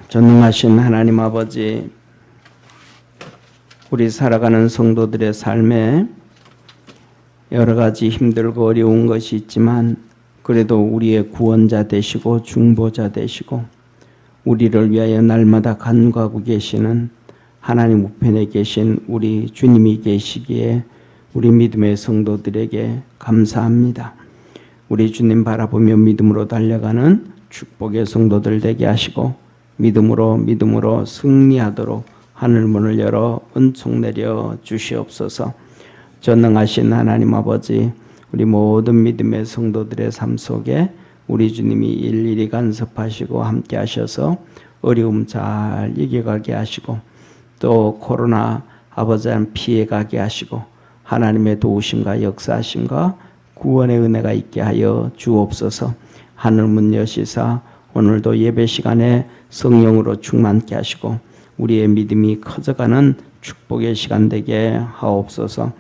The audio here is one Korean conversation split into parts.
전능하신 하나님 아버지, 우리 살아가는 성도들의 삶에 여러 가지 힘들고 어려운 것이 있지만 그래도 우리의 구원자 되시고 중보자 되시고 우리를 위하여 날마다 간구하고 계시는 하나님 우편에 계신 우리 주님이 계시기에 우리 믿음의 성도들에게 감사합니다. 우리 주님 바라보며 믿음으로 달려가는 축복의 성도들 되게 하시고 믿음으로 승리하도록 하늘문을 열어 은총 내려 주시옵소서. 전능하신 하나님 아버지, 우리 모든 믿음의 성도들의 삶 속에 우리 주님이 일일이 간섭하시고 함께 하셔서 어려움 잘 이겨가게 하시고 또 코로나 아버지는 피해가게 하시고 하나님의 도우심과 역사하심과 구원의 은혜가 있게 하여 주옵소서. 하늘문 여시사 오늘도 예배 시간에 성령으로 충만케 하시고 우리의 믿음이 커져가는 축복의 시간 되게 하옵소서.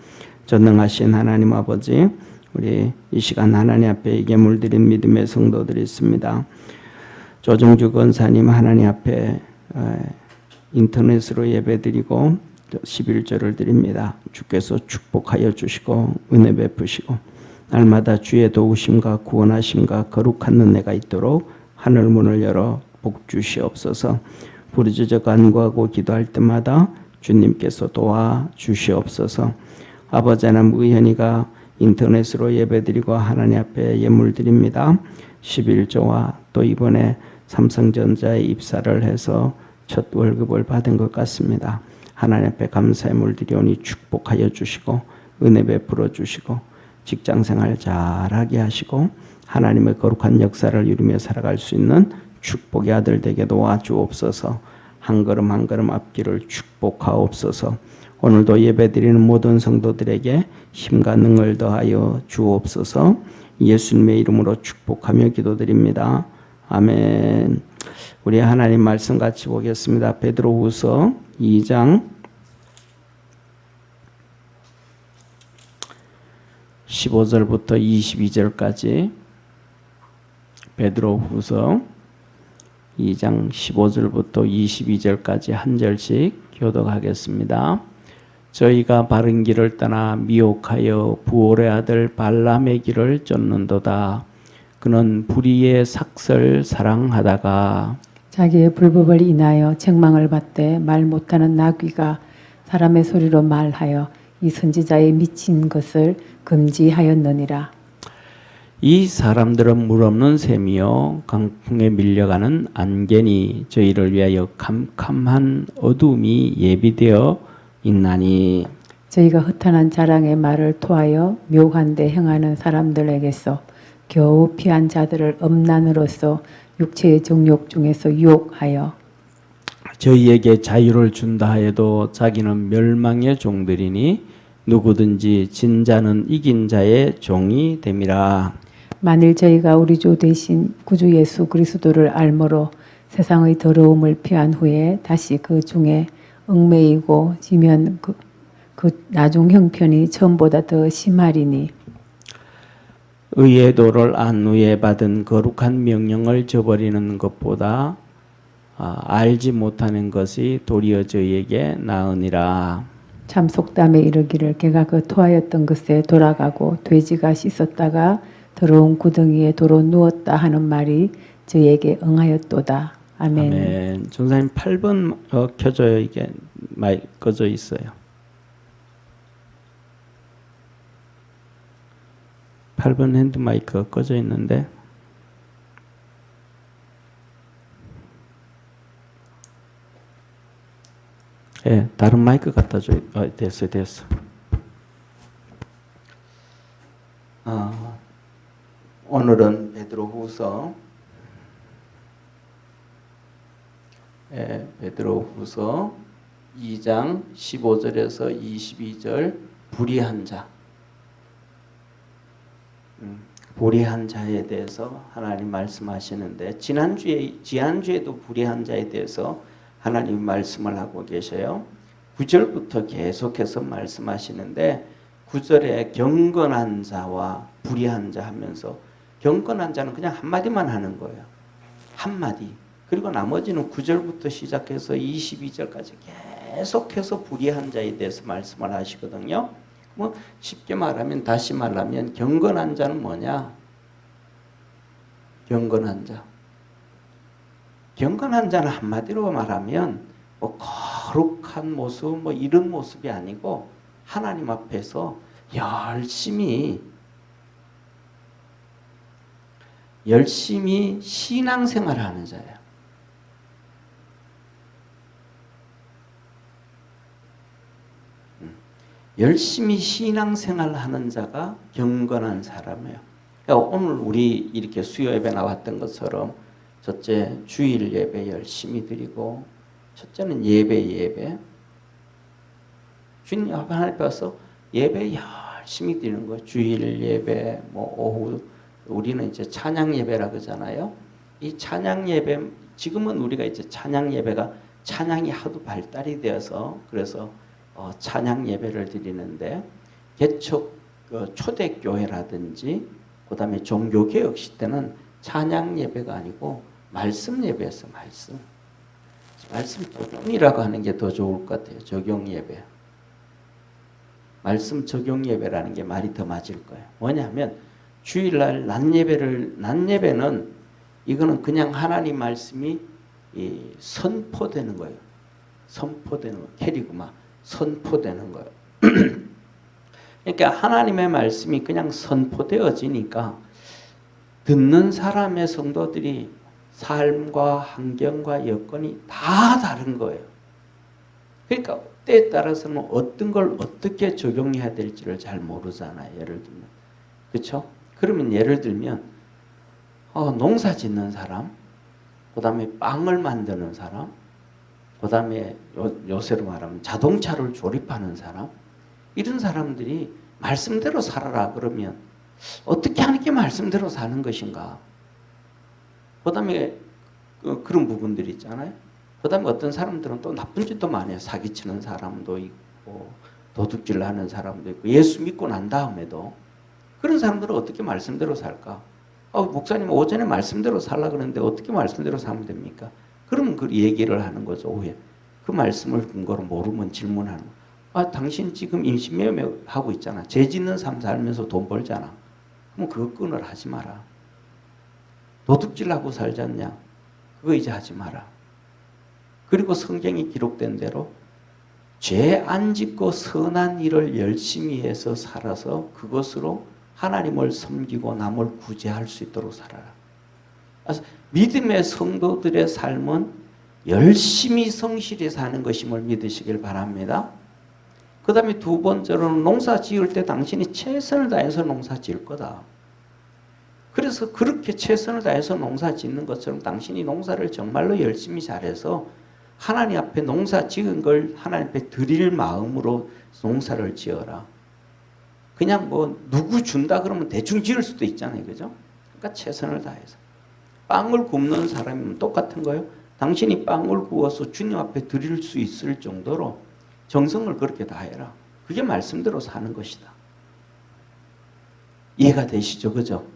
전능하신 하나님 아버지, 우리 이 시간 하나님 앞에 예물 드린 믿음의 성도들이 있습니다. 조정주 권사님 하나님 앞에 인터넷으로 예배드리고 11조를 드립니다. 주께서 축복하여 주시고 은혜 베푸시고 날마다 주의 도우심과 구원하심과 거룩한 은혜가 있도록 하늘문을 열어 복 주시옵소서. 부르짖어 간구하고 기도할 때마다 주님께서 도와 주시옵소서. 아버지 하나님, 의현이가 인터넷으로 예배드리고 하나님 앞에 예물 드립니다. 11조와 또 이번에 삼성전자에 입사를 해서 첫 월급을 받은 것 같습니다. 하나님 앞에 감사의 물 드리오니 축복하여 주시고 은혜 베풀어 주시고 직장생활 잘하게 하시고 하나님의 거룩한 역사를 이루며 살아갈 수 있는 축복의 아들 되게 도와주옵소서. 한 걸음 한 걸음 앞길을 축복하옵소서. 오늘도 예배드리는 모든 성도들에게 힘과 능을 더하여 주옵소서. 예수님의 이름으로 축복하며 기도드립니다. 아멘. 우리 하나님 말씀 같이 보겠습니다. 베드로후서 2장 15절부터 22절까지 베드로후서 2장 15절부터 22절까지 한 절씩 교독하겠습니다. 저희가 바른 길을 떠나 미혹하여 부올의 아들 발람의 길을 쫓는도다. 그는 불의의 삭설 사랑하다가 자기의 불법을 인하여 책망을 받되 말 못하는 나귀가 사람의 소리로 말하여 이 선지자의 미친 것을 금지하였느니라. 이 사람들은 물 없는 샘이요 강풍에 밀려가는 안개니 저희를 위하여 캄캄한 어둠이 예비되어 있나니 저희가 허탄한 자랑의 말을 토하여 묘한 데 행하는 사람들에게서 겨우 피한 자들을 엄난으로서 육체의 정욕 중에서 유혹하여 저희에게 자유를 준다 하여도 자기는 멸망의 종들이니 누구든지 진 자는 이긴 자의 종이 됨이라. 만일 저희가 우리 주 대신 구주 예수 그리스도를 알므로 세상의 더러움을 피한 후에 다시 그 중에 얽매이고 지면 그 나중 형편이 처음보다 더 심하리니 의의 도를 안 후에 받은 거룩한 명령을 저버리는 것보다 알지 못하는 것이 도리어 저희에게 나으니라. 참 속담에 이르기를 개가 그 토하였던 것에 돌아가고 돼지가 씻었다가 더러운 구덩이에 도로 누웠다 하는 말이 저희에게 응하였도다. 아멘. 아멘. 전사님 8번 켜져요. 이게 마이크 꺼져 있어요. 8번 핸드 마이크가 꺼져 있는데 예, 다른 마이크 갖다 줘요. 됐어. 오늘은 베드로후서 베드로후서 2장 15절에서 22절 불의한 자, 불의한 자에 대해서 하나님 말씀하시는데 지난주에도 불의한 자에 대해서 하나님 말씀을 하고 계셔요. 9절부터 계속해서 말씀하시는데 9절에 경건한 자와 불의한 자 하면서 경건한 자는 그냥 한마디만 하는 거예요. 한마디. 그리고 나머지는 9절부터 시작해서 22절까지 계속해서 불의한 자에 대해서 말씀을 하시거든요. 뭐 쉽게 말하면, 다시 말하면 경건한 자는 뭐냐? 경건한 자. 경건한 자는 한마디로 말하면 뭐 거룩한 모습, 뭐 이런 모습이 아니고 하나님 앞에서 열심히 신앙생활을 하는 자예요. 열심히 신앙생활을 하는 자가 경건한 사람이에요. 그러니까 오늘 우리 이렇게 수요 예배 나왔던 것처럼, 첫째 주일 예배 열심히 드리고, 첫째는 예배 주님 하나님 와서 예배 열심히 드리는 거예요. 주일 예배, 뭐 오후 우리는 이제 찬양 예배라 그러잖아요. 이 찬양 예배, 지금은 우리가 이제 찬양 예배가 찬양이 하도 발달이 되어서 그래서 찬양 예배를 드리는데, 개척 초대교회라든지 그다음에 종교개혁 시대는 찬양 예배가 아니고 말씀 예배였어. 말씀 적용이라고 하는 게 더 좋을 것 같아요. 적용 예배. 말씀 적용 예배라는 게 말이 더 맞을 거예요. 뭐냐면 주일날 낮 예배는 이거는 그냥 하나님 말씀이 선포되는 거예요. 선포되는 거. 캐리그마. 선포되는 거예요. 그러니까 하나님의 말씀이 그냥 선포되어지니까 듣는 사람의 성도들이 삶과 환경과 여건이 다 다른 거예요. 그러니까 때에 따라서는 어떤 걸 어떻게 적용해야 될지를 잘 모르잖아요. 예를 들면. 그렇죠? 그러면 예를 들면 농사 짓는 사람, 그 다음에 빵을 만드는 사람, 그 다음에 요새로 말하면 자동차를 조립하는 사람, 이런 사람들이 말씀대로 살아라 그러면 어떻게 하는 게 말씀대로 사는 것인가? 그 다음에 그런 부분들이 있잖아요. 그 다음에 어떤 사람들은 또 나쁜 짓도 많이 해요. 사기치는 사람도 있고 도둑질 하는 사람도 있고, 예수 믿고 난 다음에도 그런 사람들은 어떻게 말씀대로 살까? 목사님 오전에 말씀대로 살라 그러는데 어떻게 말씀대로 살면 됩니까? 그러면 그 얘기를 하는 거죠. 오해. 그 말씀을 근거로 모르면 질문하는 거. 당신 지금 임신매매 하고 있잖아. 죄 짓는 삶 살면서 돈 벌잖아. 그럼 그거 끊으라 하지 마라. 도둑질하고 살지 않냐? 그거 이제 하지 마라. 그리고 성경이 기록된 대로 죄 안 짓고 선한 일을 열심히 해서 살아서 그것으로 하나님을 섬기고 남을 구제할 수 있도록 살아라. 그래서 믿음의 성도들의 삶은 열심히 성실히 사는 것임을 믿으시길 바랍니다. 그 다음에 두 번째로는 농사 지을 때 당신이 최선을 다해서 농사 지을 거다. 그래서 그렇게 최선을 다해서 농사 짓는 것처럼 당신이 농사를 정말로 열심히 잘해서 하나님 앞에 농사 지은 걸 하나님 앞에 드릴 마음으로 농사를 지어라. 그냥 뭐 누구 준다 그러면 대충 지을 수도 있잖아요. 그죠? 그러니까 최선을 다해서. 빵을 굽는 사람이면 똑같은 거예요. 당신이 빵을 구워서 주님 앞에 드릴 수 있을 정도로 정성을 그렇게 다해라. 그게 말씀대로 사는 것이다. 이해가 되시죠? 그죠?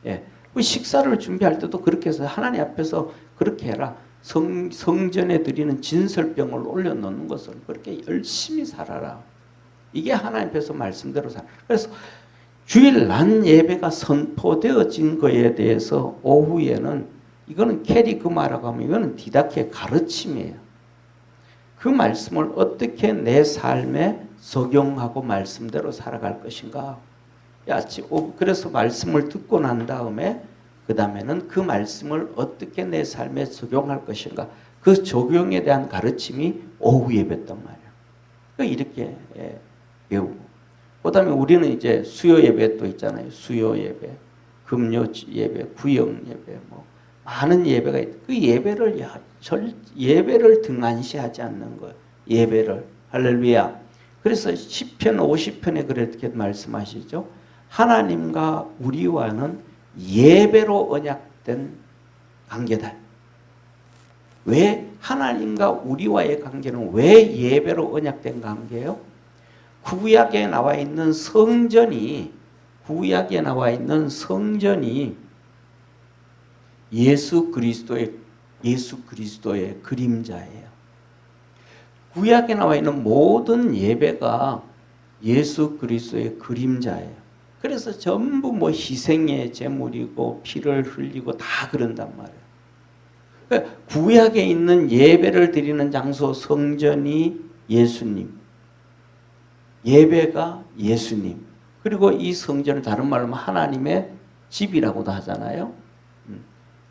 예. 식사를 준비할 때도 그렇게 해서 하나님 앞에서 그렇게 해라. 성전에 드리는 진설병을 올려놓는 것을 그렇게 열심히 살아라. 이게 하나님 앞에서 말씀대로 살아. 그래서 주일 낮 예배가 선포되어진 거에 대해서 오후에는 이거는 캐리그마라고 하면 이거는 디다케의 가르침이에요. 그 말씀을 어떻게 내 삶에 적용하고 말씀대로 살아갈 것인가. 그래서 말씀을 듣고 난 다음에 그 다음에는 그 말씀을 어떻게 내 삶에 적용할 것인가. 그 적용에 대한 가르침이 오후 예배였단 말이에요. 이렇게 배우고. 그 다음에 우리는 이제 수요 예배 또 있잖아요. 수요 예배, 금요 예배, 구역 예배, 뭐 많은 예배가 있다. 그 예배를 등한시하지 않는 거예요. 예배를. 할렐루야. 그래서 시편 50편에 그렇게 말씀하시죠. 하나님과 우리와는 예배로 언약된 관계다. 왜 하나님과 우리와의 관계는 왜 예배로 언약된 관계예요? 구약에 나와 있는 성전이 예수 그리스도의 예수 그리스도의 그림자예요. 구약에 나와 있는 모든 예배가 예수 그리스도의 그림자예요. 그래서 전부 뭐 희생의 제물이고 피를 흘리고 다 그런단 말이에요. 그러니까 구약에 있는 예배를 드리는 장소 성전이 예수님, 예배가 예수님, 그리고 이 성전을 다른 말로 하면 하나님의 집이라고도 하잖아요.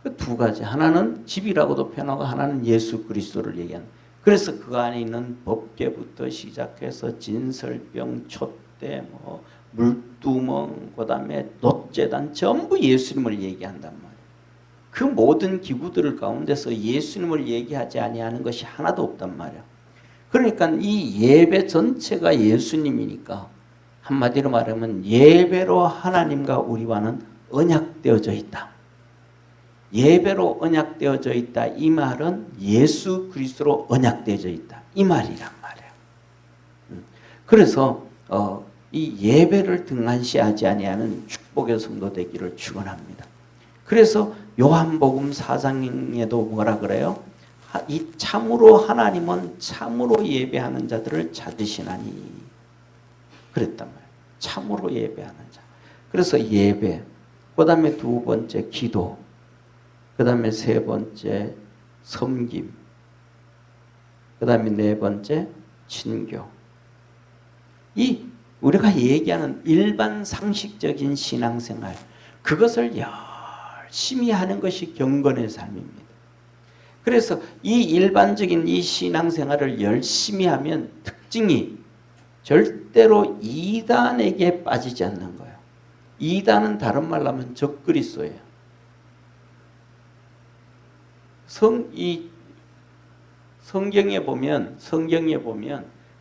그 두 가지, 하나는 집이라고도 표현하고 하나는 예수 그리스도를 얘기하는. 그래서 그 안에 있는 법궤부터 시작해서 진설병, 촛대, 뭐 물두멍, 그다음에 놋제단 전부 예수님을 얘기한단 말이에요. 그 모든 기구들 가운데서 예수님을 얘기하지 아니하는 것이 하나도 없단 말이에요. 그러니까 이 예배 전체가 예수님이니까 한마디로 말하면 예배로 하나님과 우리와는 언약되어져 있다. 예배로 언약되어져 있다. 이 말은 예수 그리스도로 언약되어져 있다. 이 말이란 말이에요. 그래서 이 예배를 등한시하지 아니하는 축복의 성도 되기를 축원합니다. 그래서 요한복음 4장에도 뭐라 그래요? 이 참으로 하나님은 참으로 예배하는 자들을 찾으시나니 그랬단 말이에요. 참으로 예배하는 자. 그래서 예배, 그 다음에 두 번째 기도, 그 다음에 세 번째 섬김, 그 다음에 네 번째 친교. 이 우리가 얘기하는 일반 상식적인 신앙생활, 그것을 열심히 하는 것이 경건의 삶입니다. 그래서 이 일반적인 이 신앙생활을 열심히 하면 특징이 절대로 이단에게 빠지지 않는 거예요. 이단은 다른 말로 하면 적그리스도예요. 성경에 보면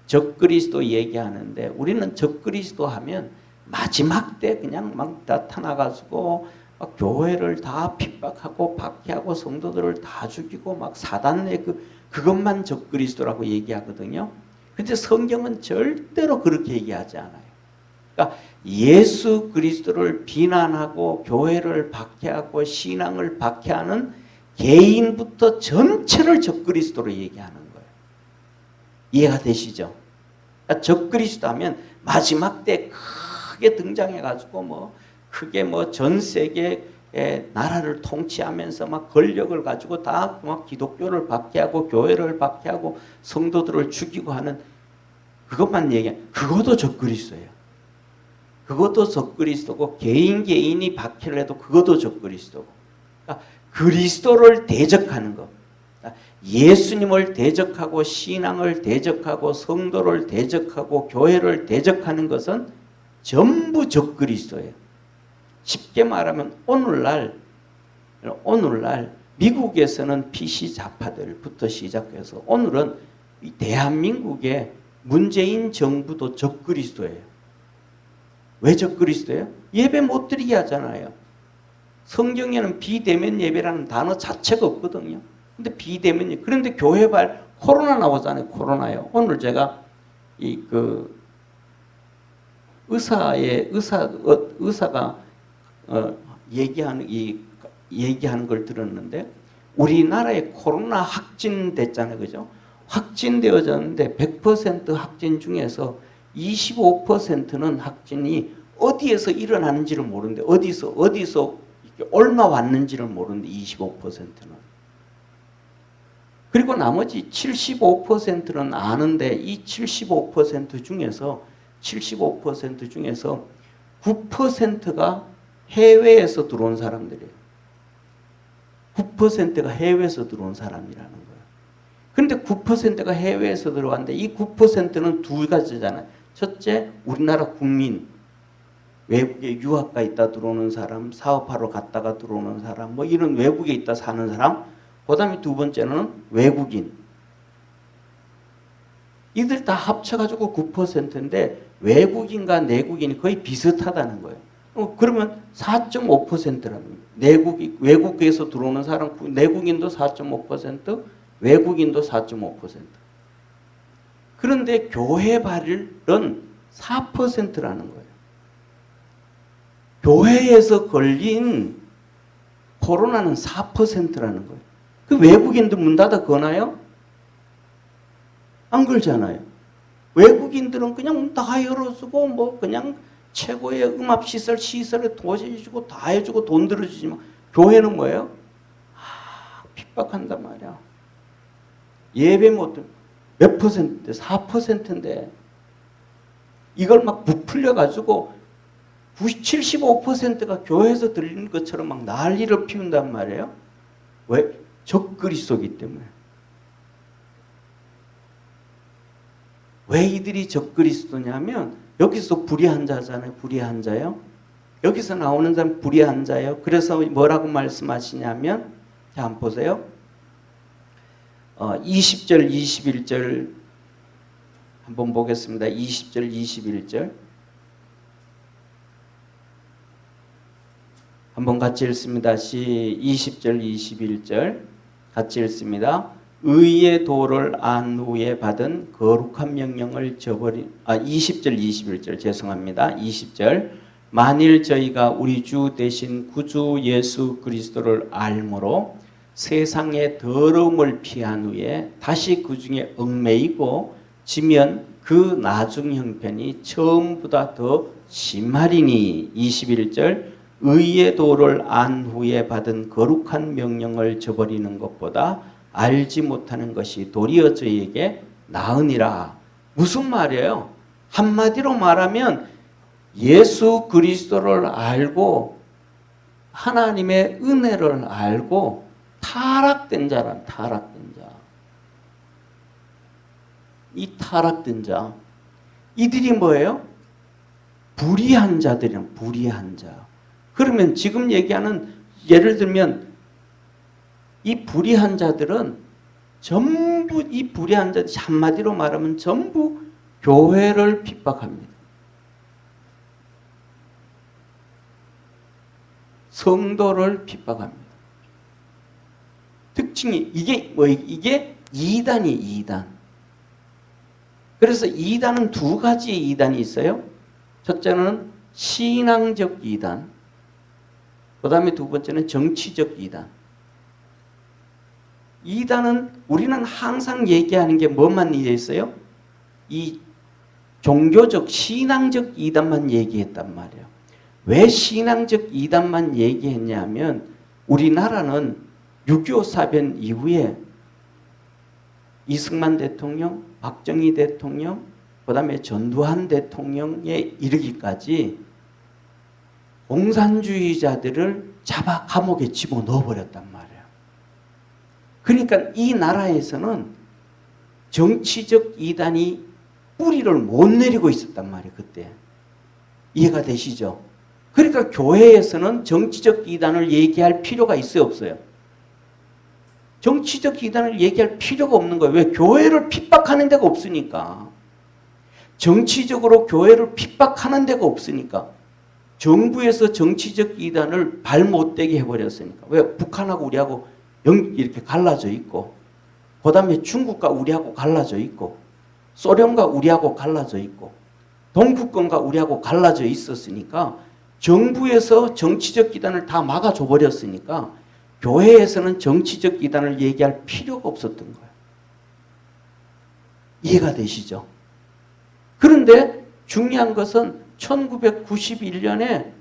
적그리스도 얘기하는데 우리는 적그리스도 하면 마지막 때 그냥 막 나타나가지고 막 교회를 다 핍박하고 박해하고 성도들을 다 죽이고 막 사단의 그것만 적그리스도라고 얘기하거든요. 근데 성경은 절대로 그렇게 얘기하지 않아요. 그러니까 예수 그리스도를 비난하고 교회를 박해하고 신앙을 박해하는 개인부터 전체를 적그리스도로 얘기하는 거예요. 이해가 되시죠? 그러니까 적그리스도 하면 마지막 때 크게 등장해가지고 뭐 크게 뭐 전 세계 나라를 통치하면서 막 권력을 가지고 다 막 기독교를 박해하고 교회를 박해하고 성도들을 죽이고 하는 그것만 얘기해. 그것도 적그리스도예요. 그것도 적그리스도고 개인이 박해를 해도 그것도 적그리스도고. 그러니까 그리스도를 대적하는 것. 예수님을 대적하고 신앙을 대적하고 성도를 대적하고 교회를 대적하는 것은 전부 적그리스도예요. 쉽게 말하면 오늘날 미국에서는 PC 좌파들부터 시작해서 오늘은 이 대한민국의 문재인 정부도 적그리스도예요. 왜 적그리스도예요? 예배 못 드리게 하잖아요. 성경에는 비대면 예배라는 단어 자체가 없거든요. 근데 비대면 예배. 그런데 교회발 코로나 나오잖아요. 코로나요. 오늘 제가 의사가 얘기하는 걸 들었는데 우리나라에 코로나 확진됐잖아요. 그죠? 확진되어졌는데 100% 확진 중에서 25%는 확진이 어디에서 일어나는지를 모르는데 어디서 얼마 왔는지를 모르는데 25%는. 그리고 나머지 75%는 아는데 이 75% 중에서 9%가 해외에서 들어온 사람들이에요. 9%가 해외에서 들어온 사람이라는 거예요. 그런데 9%가 해외에서 들어왔는데 이 9%는 두 가지잖아요. 첫째, 우리나라 국민, 외국에 유학가 있다 들어오는 사람, 사업하러 갔다가 들어오는 사람, 뭐 이런 외국에 있다 사는 사람. 그 다음에 두 번째는 외국인. 이들 다 합쳐가지고 9%인데 외국인과 내국인이 거의 비슷하다는 거예요. 그러면 4.5%라는 거예요. 외국에서 들어오는 사람, 내국인도 4.5%, 외국인도 4.5%. 그런데 교회발은 4%라는 거예요. 교회에서 걸린 코로나는 4%라는 거예요. 그 외국인들 문 닫아 거나요? 안 걸잖아요. 외국인들은 그냥 문 다 열어주고 뭐 그냥 최고의 음압시설, 시설에 도와주고 다 해주고 돈 들어주지만 교회는 뭐예요? 핍박한단 말이야. 예배 몇 퍼센트인데 4%인데 이걸 막 부풀려 가지고 75%가 교회에서 들리는 것처럼 막 난리를 피운단 말이에요. 왜? 적그리스도이기 때문에. 왜 이들이 적그리스도냐면 여기서 불의한 자잖아요. 불의한 자요. 여기서 나오는 사람 불의한 자예요. 그래서 뭐라고 말씀하시냐면 자, 한번 보세요. 20절, 21절 한번 보겠습니다. 20절, 21절 한번 같이 읽습니다. 20절, 21절 같이 읽습니다. 의의 도를 안 후에 받은 거룩한 명령을 저버린 20절, 21절 죄송합니다. 20절 만일 저희가 우리 주 대신 구주 예수 그리스도를 알므로 세상의 더러움을 피한 후에 다시 그 중에 얽매이고 지면 그 나중 형편이 처음보다 더 심하리니 21절 의의 도를 안 후에 받은 거룩한 명령을 저버리는 것보다 알지 못하는 것이 도리어 저희에게 나으니라. 무슨 말이에요? 한마디로 말하면 예수 그리스도를 알고 하나님의 은혜를 알고 타락된 자란 타락된 자. 이 타락된 자. 이들이 뭐예요? 불의한 자들이란 불의한 자. 그러면 지금 얘기하는 예를 들면 이 불의한 자들은 전부 이 불의한 자들이 한마디로 말하면 전부 교회를 핍박합니다. 성도를 핍박합니다. 특징이 이게 이단이 이단. 그래서 이단은 두 가지의 이단이 있어요. 첫째는 신앙적 이단. 그다음에 두 번째는 정치적 이단. 이단은 우리는 항상 얘기하는 게 뭐만 얘기했어요? 이 종교적 신앙적 이단만 얘기했단 말이에요. 왜 신앙적 이단만 얘기했냐면 우리나라는 6.25 사변 이후에 이승만 대통령, 박정희 대통령, 그 다음에 전두환 대통령에 이르기까지 공산주의자들을 잡아 감옥에 집어넣어버렸단 말이에요. 그러니까 이 나라에서는 정치적 이단이 뿌리를 못 내리고 있었단 말이에요. 그때. 이해가 되시죠? 그러니까 교회에서는 정치적 이단을 얘기할 필요가 있어요? 없어요? 정치적 이단을 얘기할 필요가 없는 거예요. 왜? 교회를 핍박하는 데가 없으니까. 정치적으로 교회를 핍박하는 데가 없으니까. 정부에서 정치적 이단을 발 못대게 해버렸으니까. 왜? 북한하고 우리하고 이렇게 갈라져 있고, 그 다음에 중국과 우리하고 갈라져 있고, 소련과 우리하고 갈라져 있고, 동구권과 우리하고 갈라져 있었으니까 정부에서 정치적 이단을 다 막아줘 버렸으니까 교회에서는 정치적 이단을 얘기할 필요가 없었던 거예요. 이해가 되시죠? 그런데 중요한 것은 1991년에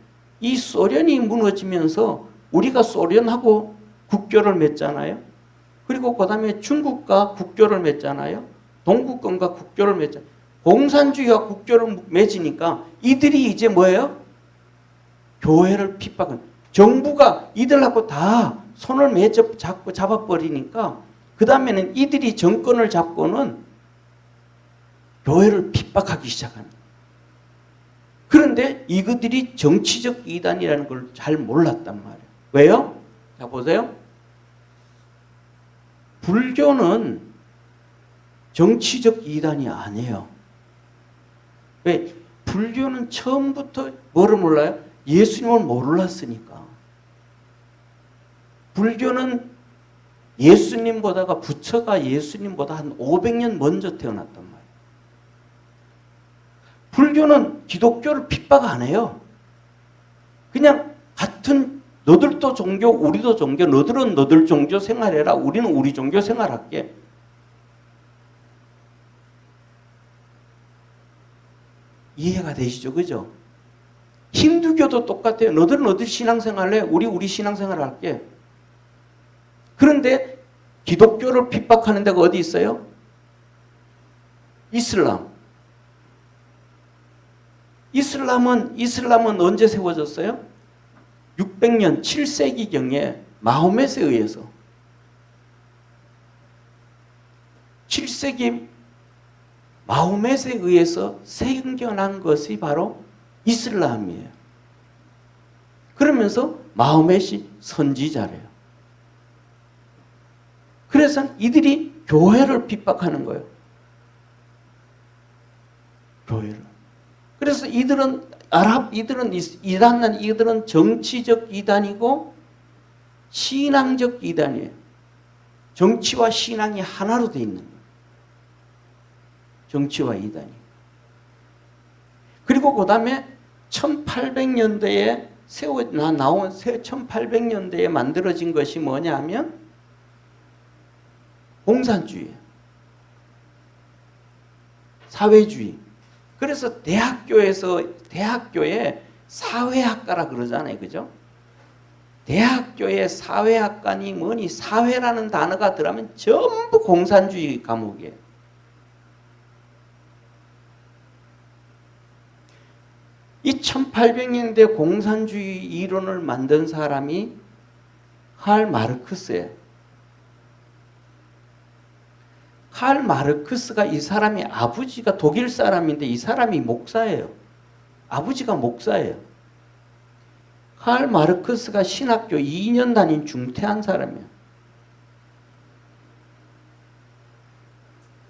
이 소련이 무너지면서 우리가 소련하고 국교를 맺잖아요. 그리고 그 다음에 중국과 국교를 맺잖아요. 동구권과 국교를 맺잖아요. 공산주의와 국교를 맺으니까 이들이 이제 뭐예요? 교회를 핍박은. 정부가 이들하고 다 손을 잡아버리니까 그 다음에는 이들이 정권을 잡고는 교회를 핍박하기 시작합니다. 그런데 이것들이 정치적 이단이라는 걸 잘 몰랐단 말이에요. 왜요? 자, 보세요. 불교는 정치적 이단이 아니에요. 왜? 불교는 처음부터 뭐를 몰라요? 예수님을 몰랐으니까. 불교는 예수님보다가 부처가 예수님보다 한 500년 먼저 태어났단 말이에요. 불교는 기독교를 핍박 안 해요. 그냥 같은 너들도 종교, 우리도 종교, 너들은 너들 종교 생활해라. 우리는 우리 종교 생활할게. 이해가 되시죠? 그죠? 힌두교도 똑같아요. 너들은 너들 신앙생활해. 우리 신앙생활 할게. 그런데 기독교를 핍박하는 데가 어디 있어요? 이슬람. 이슬람은 언제 세워졌어요? 600년 7세기경에 마호멧에 의해서 7세기 마호멧에 의해서 생겨난 것이 바로 이슬람이에요. 그러면서 마호멧이 선지자래요. 그래서 이들이 교회를 핍박하는 거예요. 교회를. 그래서 이들은 이들은 정치적 이단이고 신앙적 이단이에요. 정치와 신앙이 하나로 되어 있는 거예요. 정치와 이단이. 그리고 그 다음에 1800년대에 나온 1800년대에 만들어진 것이 뭐냐 하면 공산주의, 사회주의. 그래서 대학교에 사회학과라 그러잖아요. 그죠? 대학교에 사회학과니 뭐니 사회라는 단어가 들어가면 전부 공산주의 과목이에요. 이 1800년대 공산주의 이론을 만든 사람이 칼 마르크스예요. 칼 마르크스가 이 사람이 아버지가 독일 사람인데 이 사람이 목사예요. 아버지가 목사예요. 칼 마르크스가 신학교 2년 다닌 중퇴한 사람이에요.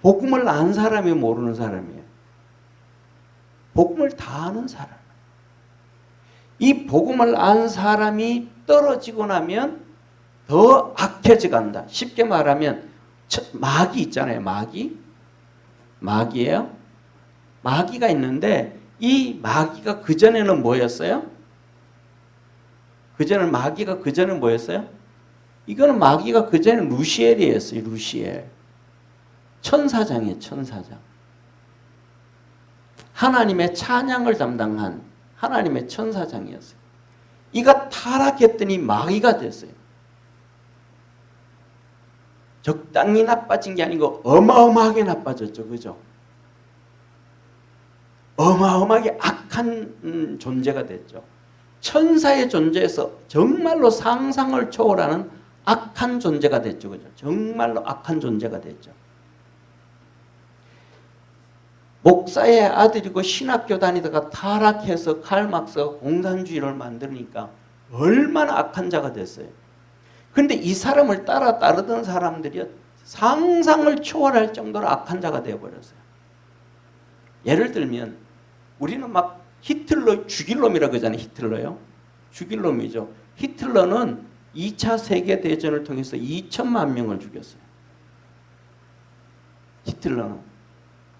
복음을 안 사람이 모르는 사람이에요. 복음을 다 아는 사람. 이 복음을 안 사람이 떨어지고 나면 더 악해져 간다. 쉽게 말하면 마귀 있잖아요. 마귀예요. 마귀가 있는데 이 마귀가 그전에는 뭐였어요? 마귀가 그전에는 뭐였어요? 이거는 마귀가 그전에는 루시엘이었어요. 루시엘. 천사장이에요. 천사장. 하나님의 찬양을 담당한 하나님의 천사장이었어요. 이가 타락했더니 마귀가 됐어요. 적당히 나빠진 게 아니고 어마어마하게 나빠졌죠. 그죠? 어마어마하게 악한 존재가 됐죠. 천사의 존재에서 정말로 상상을 초월하는 악한 존재가 됐죠. 그죠? 정말로 악한 존재가 됐죠. 목사의 아들이고 신학교 다니다가 타락해서 칼막스가 공산주의를 만드니까 얼마나 악한 자가 됐어요. 그런데 이 사람을 따르던 사람들이 상상을 초월할 정도로 악한 자가 되어버렸어요. 예를 들면 우리는 막 히틀러 죽일 놈이라고 하잖아요. 히틀러요. 죽일 놈이죠. 히틀러는 2차 세계대전을 통해서 2천만 명을 죽였어요. 히틀러는.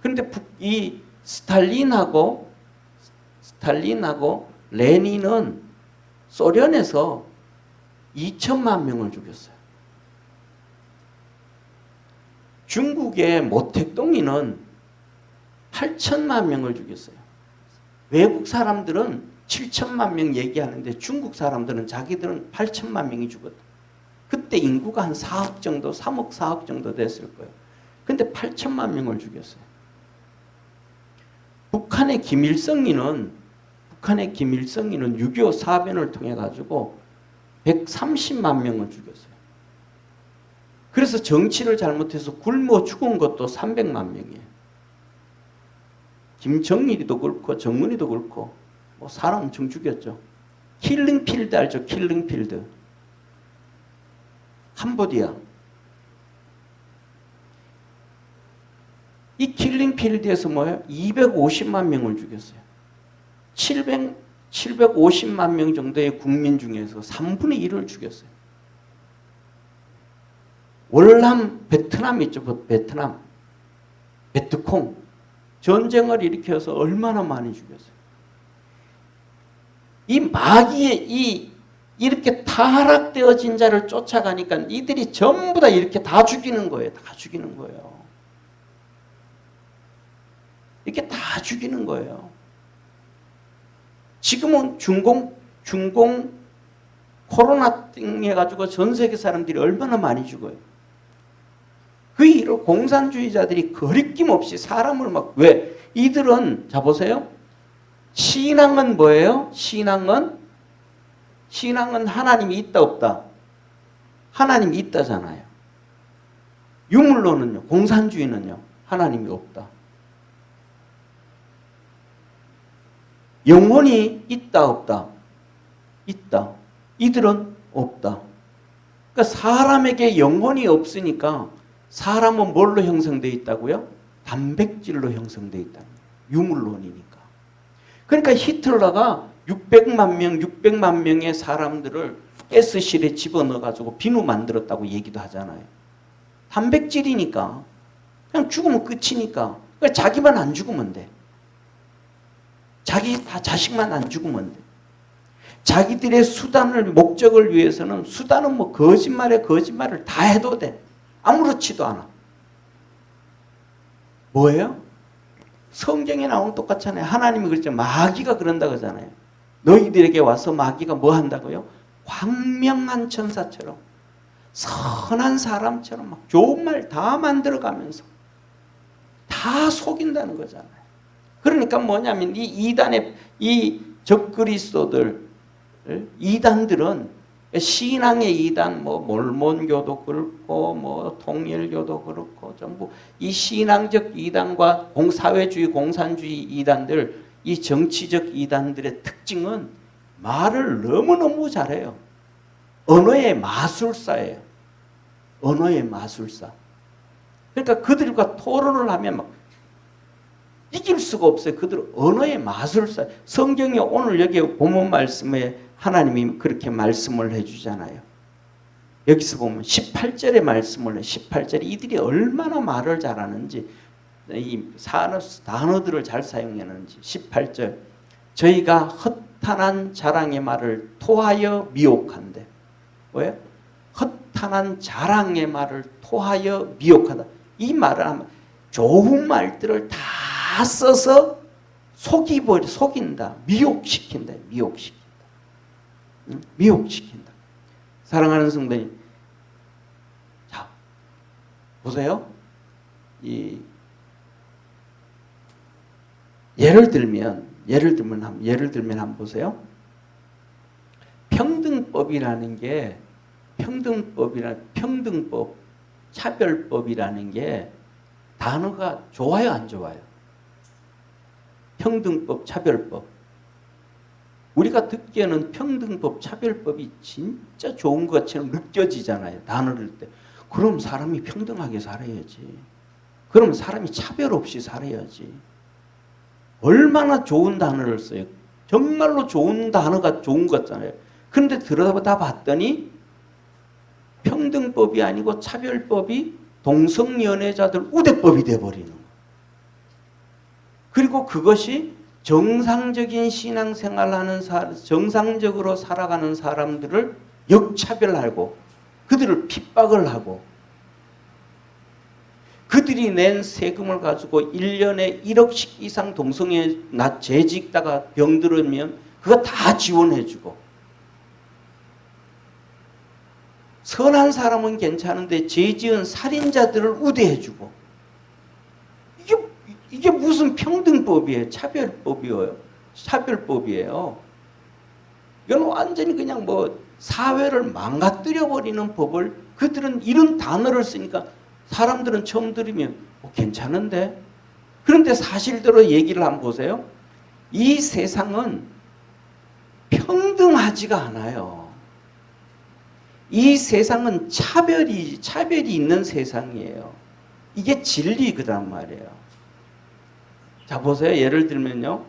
그런데 이 스탈린하고 레닌은 소련에서 2천만 명을 죽였어요. 중국의 모택동이는 8천만 명을 죽였어요. 외국 사람들은 7천만 명 얘기하는데 중국 사람들은 자기들은 8천만 명이 죽었다. 그때 인구가 한 4억 정도, 3억 4억 정도 됐을 거예요. 근데 8천만 명을 죽였어요. 북한의 김일성이는 6.25 사변을 통해 가지고 130만 명을 죽였어요. 그래서 정치를 잘못해서 굶어 죽은 것도 300만 명이에요. 김정일이도 그렇고 정문이도 그렇고 뭐 사람 엄청 죽였죠. 킬링필드 알죠? 킬링필드. 캄보디아. 이 킬링필드에서 뭐예요? 250만 명을 죽였어요. 750만 명 정도의 국민 중에서 3분의 1을 죽였어요. 월남 베트남 있죠? 베트남. 베트콩. 전쟁을 일으켜서 얼마나 많이 죽였어요. 이 마귀의 이렇게 타락되어진 자를 쫓아가니까 이들이 전부 다 이렇게 다 죽이는 거예요. 다 죽이는 거예요. 이렇게 다 죽이는 거예요. 지금은 중공 코로나 해가지고 전 세계 사람들이 얼마나 많이 죽어요. 그 이후로 공산주의자들이 거리낌 없이 사람을 막, 왜? 이들은, 자 보세요. 신앙은 뭐예요? 신앙은 하나님이 있다 없다? 하나님이 있다잖아요. 유물론은요, 공산주의는요, 하나님이 없다. 영혼이 있다 없다? 있다. 이들은 없다. 그러니까 사람에게 영혼이 없으니까 사람은 뭘로 형성되어 있다고요? 단백질로 형성되어 있다. 유물론이니까. 그러니까 히틀러가 600만 명의 사람들을 S실에 집어넣어가지고 비누 만들었다고 얘기도 하잖아요. 단백질이니까. 그냥 죽으면 끝이니까. 그러니까 자기만 안 죽으면 돼. 자식만 안 죽으면 돼. 자기들의 수단을, 목적을 위해서는 수단은 뭐 거짓말을 다 해도 돼. 아무렇지도 않아. 뭐예요? 성경에 나오는 똑같잖아요. 하나님이 그랬죠. 마귀가 그런다 그러잖아요. 너희들에게 와서 마귀가 뭐 한다고요? 광명한 천사처럼, 선한 사람처럼 막 좋은 말 다 만들어가면서 다 속인다는 거잖아요. 그러니까 뭐냐면 이 적그리스도들, 이단들은 신앙의 이단, 뭐 몰몬교도 그렇고 뭐 통일교도 그렇고 전부 이 신앙적 이단과 사회주의, 공산주의 이단들, 이 정치적 이단들의 특징은 말을 너무너무 잘해요. 언어의 마술사예요. 언어의 마술사. 그러니까 그들과 토론을 하면 막 이길 수가 없어요. 그들 언어의 마술사. 성경에 오늘 여기 본문 말씀에 하나님이 그렇게 말씀을 해주잖아요. 여기서 보면 18절의 말씀을 해. 18절에 이들이 얼마나 말을 잘하는지, 이 단어들을 잘 사용하는지. 18절, 저희가 허탄한 자랑의 말을 토하여 미혹한대. 뭐예요? 허탄한 자랑의 말을 토하여 미혹하다. 이 말을 하면 좋은 말들을 다 써서 속인다. 미혹시킨다. 미혹시킨다. 사랑하는 성도님, 자 보세요. 예를 들면 한번 보세요. 평등법, 차별법이라는 게 단어가 좋아요, 안 좋아요? 평등법, 차별법. 우리가 듣기에는 평등법, 차별법이 진짜 좋은 것처럼 느껴지잖아요. 단어를 때. 그럼 사람이 평등하게 살아야지. 그럼 사람이 차별 없이 살아야지. 얼마나 좋은 단어를 써요. 정말로 좋은 단어가 좋은 거잖아요. 그런데 들어다 봤더니 평등법이 아니고 차별법이 동성연애자들 우대법이 돼버리는 거예요. 그리고 그것이 정상적인 신앙생활하는 정상적으로 살아가는 사람들을 역차별하고 그들을 핍박을 하고 그들이 낸 세금을 가지고 1년에 1억씩 이상 동성애 재직다가 병들으면 그거 다 지원해주고 선한 사람은 괜찮은데 죄 지은 살인자들을 우대해주고 이게 무슨 평등법이에요? 차별법이에요. 이건 완전히 그냥 뭐 사회를 망가뜨려버리는 법을 그들은 이런 단어를 쓰니까 사람들은 처음 들으면 괜찮은데? 그런데 사실대로 얘기를 한번 보세요. 이 세상은 평등하지가 않아요. 이 세상은 차별이 있는 세상이에요. 이게 진리거란 말이에요. 자 보세요. 예를 들면요.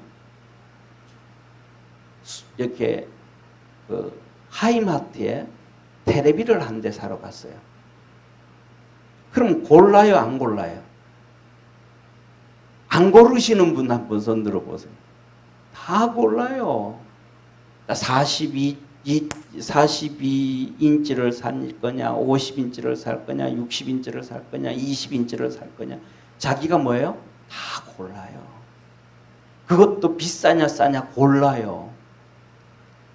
이렇게 하이마트에 테레비를 한 대 사러 갔어요. 그럼 골라요, 안 골라요? 안 고르시는 분 한번 손 들어보세요. 다 골라요. 42 이 42인치를 살 거냐, 50인치를 살 거냐, 60인치를 살 거냐, 20인치를 살 거냐. 자기가 뭐예요? 다 골라요. 그것도 비싸냐 싸냐 골라요.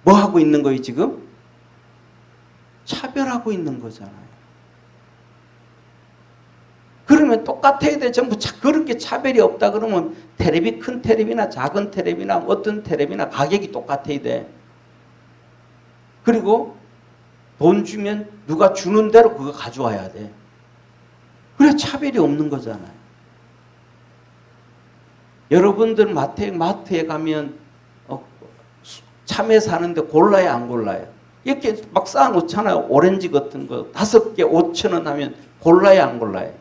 뭐 하고 있는 거예요 지금? 차별하고 있는 거잖아요. 그러면 똑같아야 돼. 전부 그렇게 차별이 없다 그러면 테레비, 큰 테레비나 작은 테레비나 어떤 테레비나 가격이 똑같아야 돼. 그리고 돈 주면 누가 주는 대로 그거 가져와야 돼. 그래 차별이 없는 거잖아요. 여러분들 마트에 가면 참외 사는데 골라야 안 골라요? 이렇게 막 쌓아놓잖아요. 오렌지 같은 거 5개 5,000원 하면 골라야 안 골라요?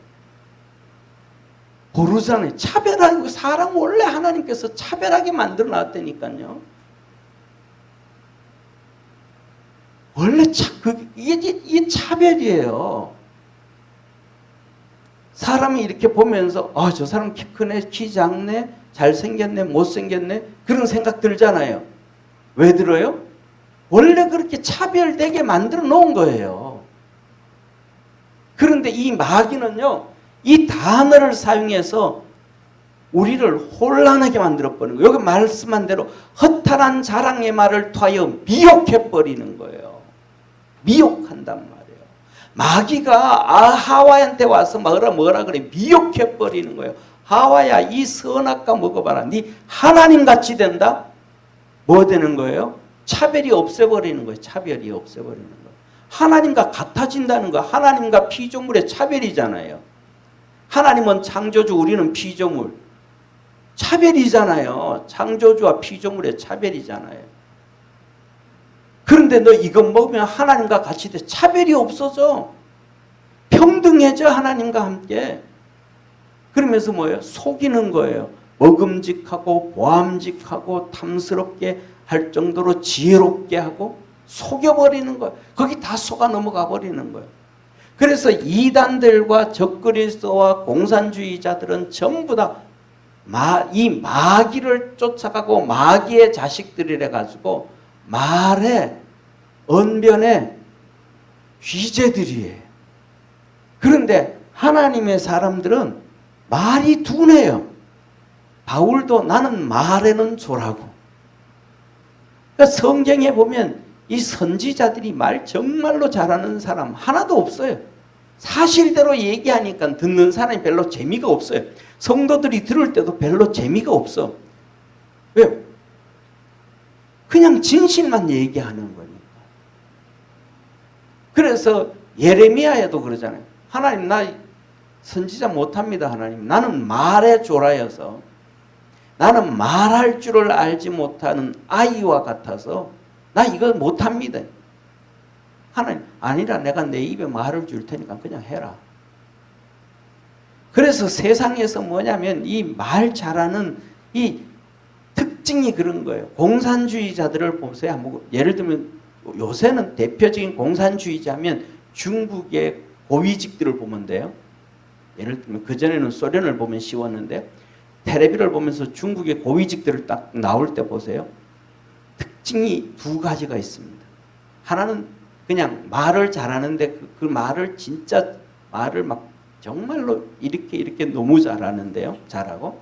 고르잖아요. 차별하고 사람 원래 하나님께서 차별하게 만들어 놨다니까요. 원래 이게 차별이에요. 사람이 이렇게 보면서 저 사람 키 크네, 키 작네, 잘생겼네, 못생겼네 그런 생각 들잖아요. 왜 들어요? 원래 그렇게 차별되게 만들어 놓은 거예요. 그런데 이 마귀는요, 이 단어를 사용해서 우리를 혼란하게 만들어버리는 거예요. 여기 말씀한 대로 허탈한 자랑의 말을 통하여 미혹해버리는 거예요. 미혹한단 말이에요. 마귀가 하와한테 와서 뭐라 그래? 미혹해버리는 거예요. 하와야 이 선악과 먹어봐라. 네 하나님같이 된다? 뭐 되는 거예요? 차별이 없애버리는 거예요. 차별이 없애버리는 거예요. 하나님과 같아진다는 거. 하나님과 피조물의 차별이잖아요. 하나님은 창조주, 우리는 피조물. 차별이잖아요. 창조주와 피조물의 차별이잖아요. 그런데 너 이거 먹으면 하나님과 같이 돼. 차별이 없어져. 평등해져 하나님과 함께. 그러면서 뭐예요? 속이는 거예요. 먹음직하고 보암직하고 탐스럽게 할 정도로 지혜롭게 하고 속여버리는 거예요. 거기 다 속아 넘어가 버리는 거예요. 그래서 이단들과 적그리스도와 공산주의자들은 전부 다 이 마귀를 쫓아가고 마귀의 자식들이라 가지고 말에 언변에 귀재들이에요. 그런데 하나님의 사람들은 말이 둔해요. 바울도 나는 말에는 조라고. 그러니까 성경에 보면 이 선지자들이 말 정말로 잘하는 사람 하나도 없어요. 사실대로 얘기하니까 듣는 사람이 별로 재미가 없어요. 성도들이 들을 때도 별로 재미가 없어. 왜요? 그냥 진실만 얘기하는 거니까. 그래서 예레미야에도 그러잖아요. 하나님 나 선지자 못합니다. 하나님 나는 말에 졸아여서 나는 말할 줄을 알지 못하는 아이와 같아서 나 이거 못합니다. 하나님 아니라 내가 내 입에 말을 줄 테니까 그냥 해라. 그래서 세상에서 뭐냐면 이 말 잘하는 이 특징이 그런 거예요. 공산주의자들을 보세요. 예를 들면 요새는 대표적인 공산주의자면 중국의 고위직들을 보면 돼요. 예를 들면 그전에는 소련을 보면 쉬웠는데 텔레비를 보면서 중국의 고위직들을 딱 나올 때 보세요. 특징이 두 가지가 있습니다. 하나는 그냥 말을 잘하는데 그 말을 진짜 말을 막 정말로 이렇게 너무 잘하는데요. 잘하고.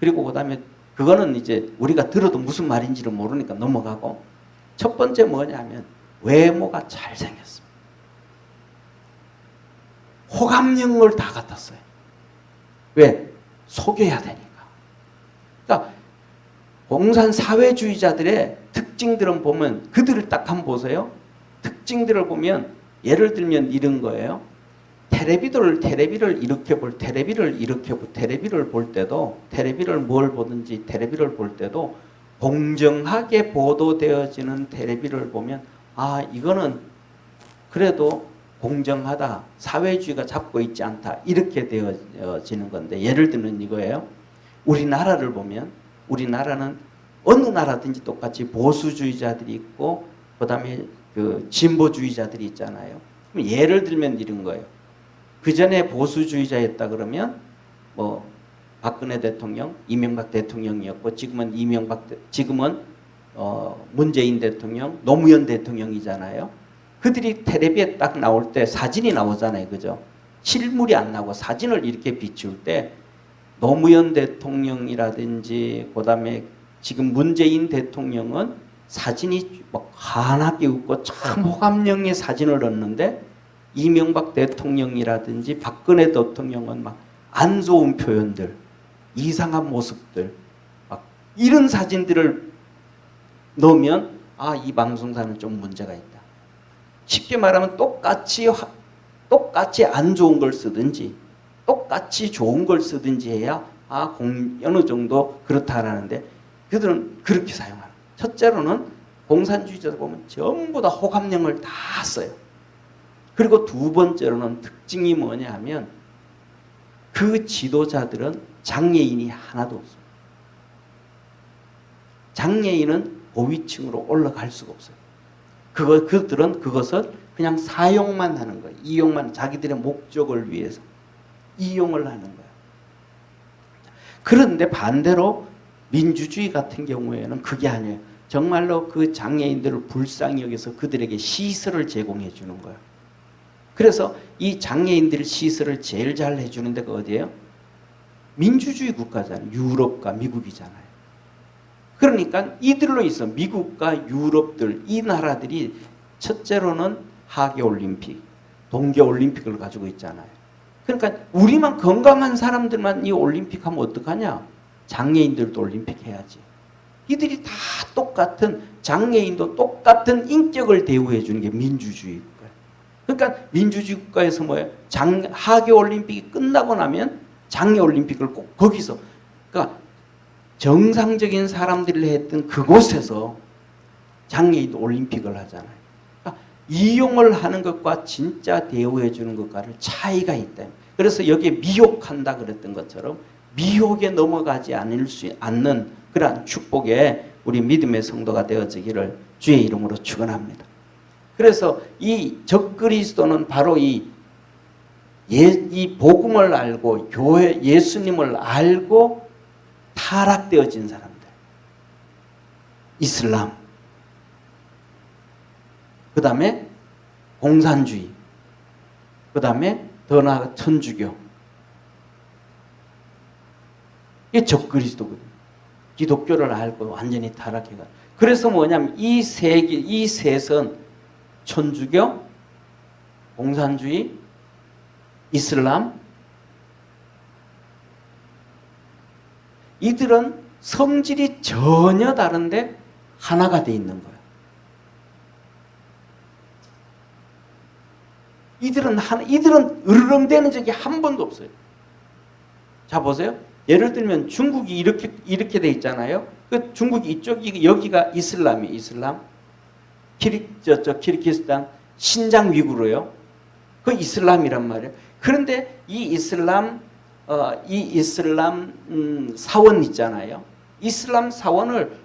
그리고 그다음에 그거는 이제 우리가 들어도 무슨 말인지를 모르니까 넘어가고. 첫 번째 뭐냐면 외모가 잘생겼습니다. 호감형을 다 갖았어요. 왜? 속여야 되니까. 그러니까 공산 사회주의자들의 특징들은 보면 그들을 딱 한번 보세요. 특징들을 보면 예를 들면 이런 거예요. 텔레비를 이렇게 텔레비를 볼 때도 텔레비를 뭘 보든지 텔레비를 볼 때도 공정하게 보도되어지는 텔레비를 보면 이거는 그래도 공정하다. 사회주의가 잡고 있지 않다. 이렇게 되어지는 건데 예를 들면 이거예요. 우리나라를 보면 우리나라는 어느 나라든지 똑같이 보수주의자들이 있고 그다음에 그 진보주의자들이 있잖아요. 그럼 예를 들면 이런 거예요. 그 전에 보수주의자였다 그러면 박근혜 대통령, 이명박 대통령이었고 지금은 문재인 대통령, 노무현 대통령이잖아요. 그들이 텔레비에 딱 나올 때 사진이 나오잖아요. 그죠? 실물이 안 나오고 사진을 이렇게 비추을 때 노무현 대통령이라든지 그다음에 지금 문재인 대통령은 사진이 막 환하게 웃고 참 호감형의 사진을 넣는데 이명박 대통령이라든지 박근혜 대통령은 막 안 좋은 표현들, 이상한 모습들, 막 이런 사진들을 넣으면 아, 이 방송사는 좀 문제가 있다. 쉽게 말하면 똑같이 안 좋은 걸 쓰든지 똑같이 좋은 걸 쓰든지 해야 어느 정도 그렇다라는데 그들은 그렇게 사용하는 거예요. 첫째로는 공산주의자들 보면 전부 다 호감형을 다 써요. 그리고 두 번째로는 특징이 뭐냐 하면 그 지도자들은 장애인이 하나도 없어요. 장애인은 고위층으로 올라갈 수가 없어요. 그들은 그것을 그냥 사용만 하는 거예요. 이용만, 자기들의 목적을 위해서 이용을 하는 거예요. 그런데 반대로 민주주의 같은 경우에는 그게 아니에요. 정말로 그 장애인들을 불쌍히 여기서 그들에게 시설을 제공해 주는 거예요. 그래서 이 장애인들 시설을 제일 잘 해주는 데가 어디예요? 민주주의 국가잖아요. 유럽과 미국이잖아요. 그러니까 이들로 있어 미국과 유럽들 이 나라들이 첫째로는 하계올림픽, 동계올림픽을 가지고 있잖아요. 그러니까 우리만 건강한 사람들만 이 올림픽 하면 어떡하냐? 장애인들도 올림픽 해야지. 이들이 다 똑같은 장애인도 똑같은 인격을 대우해 주는 게 민주주의 국가예요. 그러니까 민주주의 국가에서 뭐예요? 하계올림픽이 끝나고 나면 장애올림픽을 꼭 거기서 그러니까 정상적인 사람들이 했던 그곳에서 장애인도 올림픽을 하잖아요. 그러니까 이용을 하는 것과 진짜 대우해 주는 것과는 차이가 있다. 그래서 여기에 미혹한다 그랬던 것처럼 미혹에 넘어가지 않는 그러한 축복에 우리 믿음의 성도가 되어지기를 주의 이름으로 축원합니다. 그래서 이 적그리스도는 바로 이 복음을 알고 교회 예수님을 알고 타락되어진 사람들, 이슬람, 그 다음에 공산주의, 그 다음에 더 나아가 천주교, 이게 적그리스도거든요. 기독교를 알고 완전히 타락해가. 그래서 뭐냐면 이 셋은 천주교, 공산주의, 이슬람, 이들은 성질이 전혀 다른데 하나가 돼 있는 거예요. 이들은 으르렁대는 적이 한 번도 없어요. 자 보세요. 예를 들면 중국이 이렇게 돼 있잖아요. 그 중국 이쪽이 여기가 이슬람이 이슬람, 키르기스탄, 신장 위구르요. 그 이슬람이란 말이에요. 그런데 이 이슬람 사원 있잖아요. 이슬람 사원을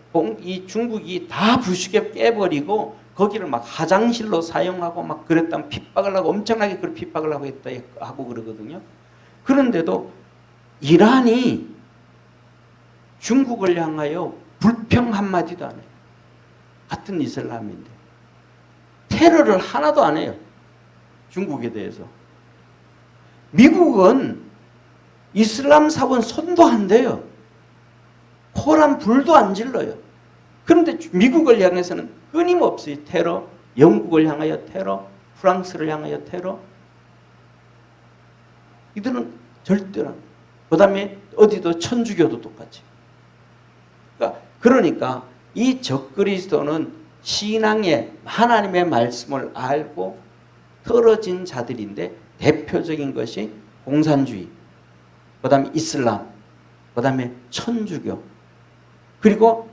이 중국이 다 부수게 깨버리고 거기를 막 화장실로 사용하고 막 그랬다면 핍박을 하고 엄청나게 그 핍박을 하고 있다 하고 그러거든요. 그런데도 이란이 중국을 향하여 불평 한마디도 안 해요. 같은 이슬람인데 테러를 하나도 안 해요. 중국에 대해서. 미국은 이슬람 사원 손도 안 대요. 코란 불도 안 질러요. 그런데 미국을 향해서는 끊임없이 테러, 영국을 향하여 테러, 프랑스를 향하여 테러. 이들은 절대로 안. 그 다음에 어디도 천주교도 똑같이. 그러니까 이 적그리스도는 신앙의 하나님의 말씀을 알고 떨어진 자들인데 대표적인 것이 공산주의, 그 다음에 이슬람, 그 다음에 천주교. 그리고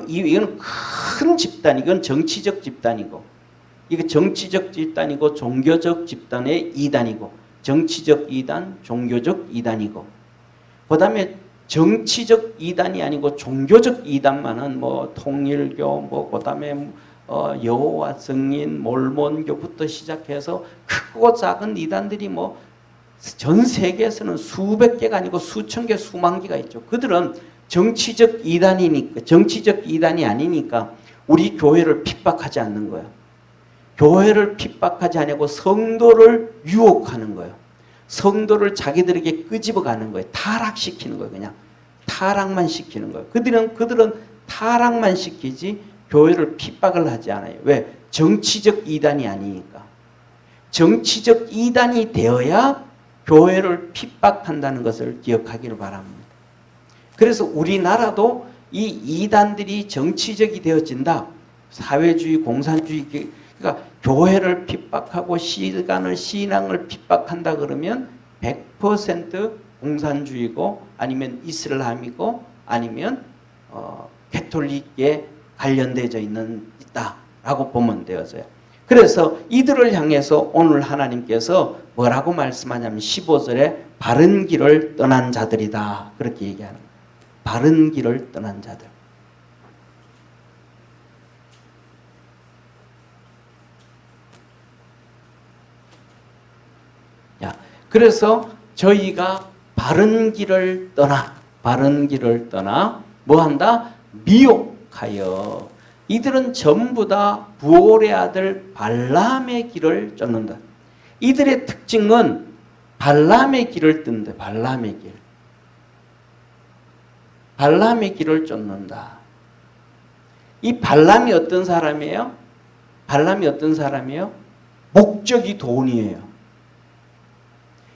이건 큰 집단, 이건 정치적 집단이고, 이거 정치적 집단이고, 종교적 집단의 이단이고, 정치적 이단, 종교적 이단이고, 그 다음에 정치적 이단이 아니고 종교적 이단만은 뭐 통일교, 뭐 그 다음에 여호와 증인, 몰몬교부터 시작해서 크고 작은 이단들이 뭐 전 세계에서는 수백 개가 아니고 수천 개, 수만 개가 있죠. 그들은 정치적 이단이니까, 정치적 이단이 아니니까 우리 교회를 핍박하지 않는 거예요. 교회를 핍박하지 않고 성도를 유혹하는 거예요. 성도를 자기들에게 끄집어가는 거예요. 타락시키는 거예요. 그냥 타락만 시키는 거예요. 그들은 타락만 시키지 교회를 핍박을 하지 않아요. 왜? 정치적 이단이 아니니까. 정치적 이단이 되어야 교회를 핍박한다는 것을 기억하기를 바랍니다. 그래서 우리나라도 이 이단들이 정치적이 되어진다. 사회주의, 공산주의, 그러니까 교회를 핍박하고 신앙을 핍박한다 그러면 100% 공산주의고 아니면 이슬람이고 아니면 가톨릭에 관련되어 있다라고 보면 되어져요. 그래서 이들을 향해서 오늘 하나님께서 뭐라고 말씀하냐면 15절에 바른 길을 떠난 자들이다. 그렇게 얘기하는 거예요. 바른 길을 떠난 자들. 그래서 저희가 바른 길을 떠나 뭐 한다? 미혹하여. 이들은 전부 다 부올의 아들 발람의 길을 쫓는다. 이들의 특징은 발람의 길을 뜬다. 발람의 길. 발람의 길을 쫓는다. 이 발람이 어떤 사람이에요? 발람이 어떤 사람이에요? 목적이 돈이에요.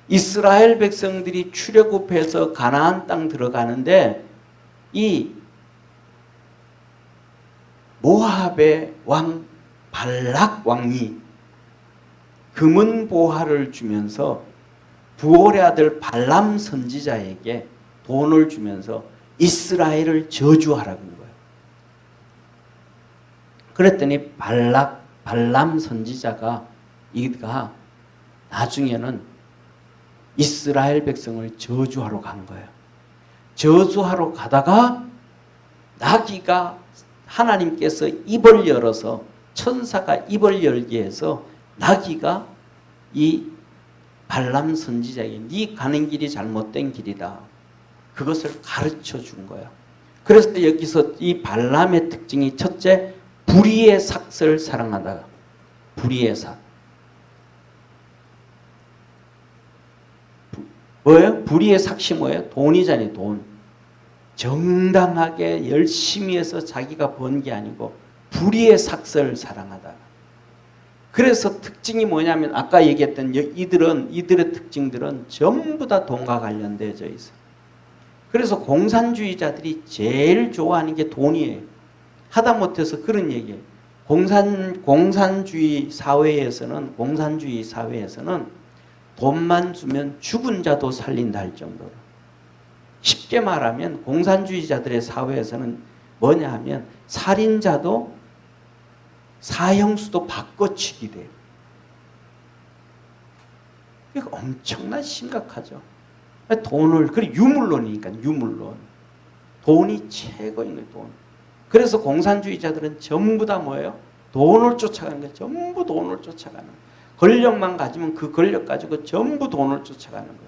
이스라엘 백성들이 출애굽해서 가나안 땅 들어가는데 이 모압의 왕 발락 왕이 금은 보화를 주면서 부올의 아들 발람 선지자에게 돈을 주면서 이스라엘을 저주하라고 한 거예요. 그랬더니 발람 선지자가 이가 나중에는 이스라엘 백성을 저주하러 간 거예요. 저주하러 가다가 나귀가 하나님께서 입을 열어서 천사가 입을 열게 해서 나귀가 이 발람 선지자에게 네 가는 길이 잘못된 길이다. 그것을 가르쳐 준 거예요. 그래서 여기서 이 발람의 특징이 첫째, 불의의 삭을 사랑하다가 불의의 삭. 뭐예요? 불의의 삭이 뭐예요? 돈이잖아요. 돈. 정당하게 열심히 해서 자기가 번 게 아니고 불의의 삭을 사랑하다. 그래서 특징이 뭐냐면 아까 얘기했던 이들의 특징들은 전부 다 돈과 관련되어져 있어요. 그래서 공산주의자들이 제일 좋아하는 게 돈이에요. 하다못해서 그런 얘기예요. 공산주의 사회에서는 돈만 주면 죽은 자도 살린다 할 정도로. 쉽게 말하면 공산주의자들의 사회에서는 뭐냐 하면 살인자도 사형수도 바꿔치기 돼요. 이거 엄청난 심각하죠. 그리고 유물론이니까 유물론. 돈이 최고인 거예요. 돈. 그래서 공산주의자들은 전부 다 뭐예요? 돈을 쫓아가는 거예요. 전부 돈을 쫓아가는 거예요. 권력만 가지면 그 권력 가지고 전부 돈을 쫓아가는 거예요.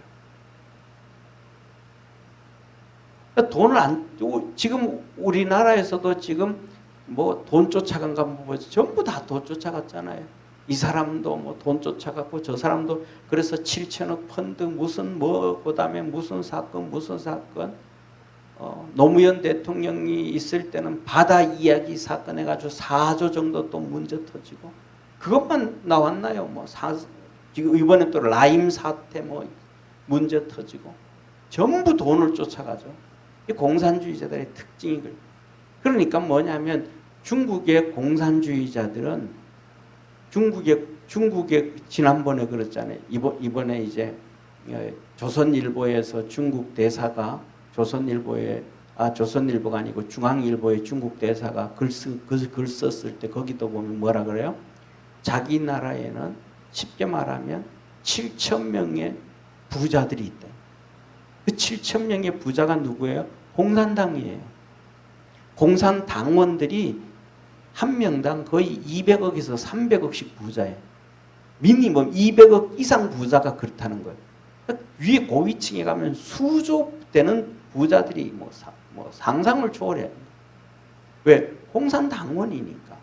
그러니까 지금 우리나라에서도 지금 뭐 돈 쫓아간 거 뭐 전부 다 돈 쫓아갔잖아요. 이 사람도 뭐 돈 쫓아갔고 저 사람도 그래서 7천억 펀드 무슨 뭐 그다음에 무슨 사건 노무현 대통령이 있을 때는 바다 이야기 사건 해가지고 4조 정도 또 문제 터지고 그것만 나왔나요? 지금 이번에 또 라임 사태 문제 터지고 전부 돈을 쫓아가죠. 이 공산주의자들의 특징이 그러니까 뭐냐면 중국의 공산주의자들은 중국의 지난번에 그랬잖아요. 이번에 이제 조선일보에서 중국 대사가 조선일보가 아니고 중앙일보의 중국 대사가 글 썼을 때 거기도 보면 뭐라 그래요? 자기 나라에는 쉽게 말하면 7,000명의 부자들이 있다. 그 7,000명의 부자가 누구예요? 공산당이에요. 공산당원들이 한 명당 거의 200억에서 300억씩 부자예요. 미니멈 200억 이상 부자가 그렇다는 거예요. 위에 고위층에 가면 수조 되는 부자들이 뭐 상상을 초월해야 된다. 왜? 공산당원이니까.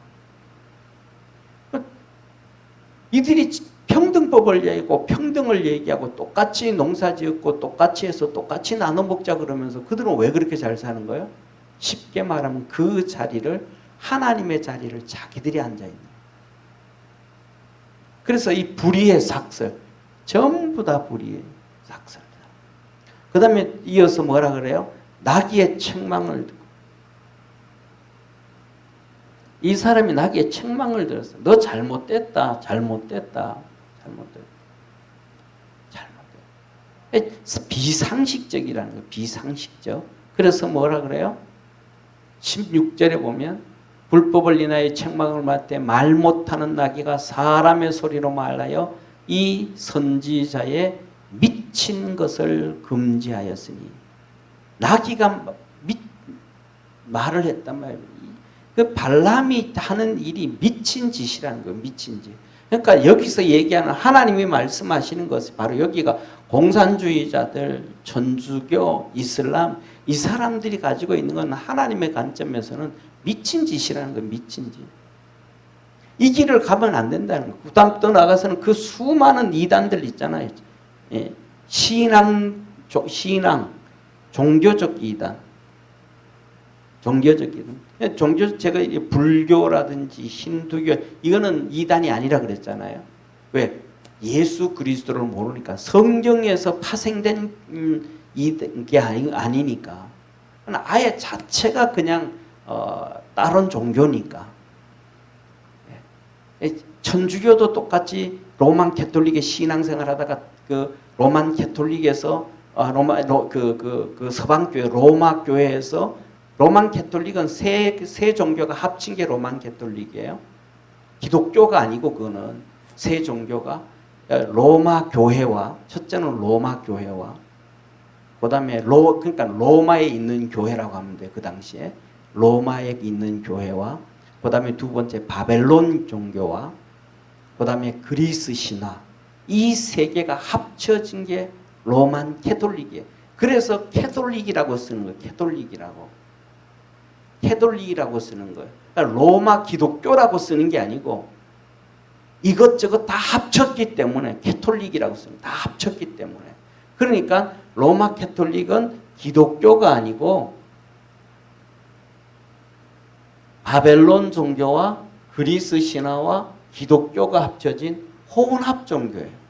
이들이 평등법을 얘기하고 평등을 얘기하고 똑같이 농사지었고 똑같이 해서 똑같이 나눠 먹자 그러면서 그들은 왜 그렇게 잘 사는 거예요? 쉽게 말하면 그 자리를, 하나님의 자리를 자기들이 앉아있는 거예요. 그래서 이 불의의 삭설, 전부 다 불의의 삭설이다. 그 다음에 이어서 뭐라 그래요? 나귀의 책망을 듣고. 이 사람이 나귀의 책망을 들었어. 너 잘못됐다. 비상식적이라는 거예요. 비상식적. 그래서 뭐라 그래요? 16절에 보면 불법을 인하여 책망을 받되 말 못하는 나귀가 사람의 소리로 말하여 이 선지자의 미친 것을 금지하였으니. 나귀가 말을 했단 말이에요. 그 발람이 하는 일이 미친 짓이라는 거예요. 미친 짓. 그러니까 여기서 얘기하는 하나님이 말씀하시는 것이 바로 여기가 공산주의자들, 천주교, 이슬람 이 사람들이 가지고 있는 건 하나님의 관점에서는 미친 짓이라는 거예요. 미친 짓. 이 길을 가면 안 된다는 거예요. 그 다음 떠나가서는 그 수많은 이단들 있잖아요. 예. 신앙, 종교적 이단. 종교적 이단. 제가 불교라든지 힌두교, 이거는 이단이 아니라 그랬잖아요. 왜? 예수 그리스도를 모르니까. 성경에서 파생된 게 아니니까. 아예 자체가 그냥 다른 종교니까. 천주교도 똑같이 로만 캐톨릭의 신앙생활 하다가 그 로만 캐톨릭에서 서방교회 로마 교회에서 로만 캐톨릭은 세 종교가 합친 게 로만 캐톨릭이에요. 기독교가 아니고 그거는 세 종교가 로마 교회와, 첫째는 로마 교회와, 그다음에 그러니까 로마에 있는 교회라고 하면 돼요. 그 당시에 로마에 있는 교회와, 그다음에 두 번째 바벨론 종교와, 그다음에 그리스 신화, 이 세 개가 합쳐진 게 로만 캐톨릭이에요. 그래서 캐톨릭이라고 쓰는 거예요. 캐톨릭이라고 쓰는 거예요. 그러니까 로마 기독교라고 쓰는 게 아니고 이것저것 다 합쳤기 때문에 캐톨릭이라고 씁니다. 다 합쳤기 때문에. 그러니까 로마 캐톨릭은 기독교가 아니고 바벨론 종교와 그리스 신화와 기독교가 합쳐진 혼합 종교예요.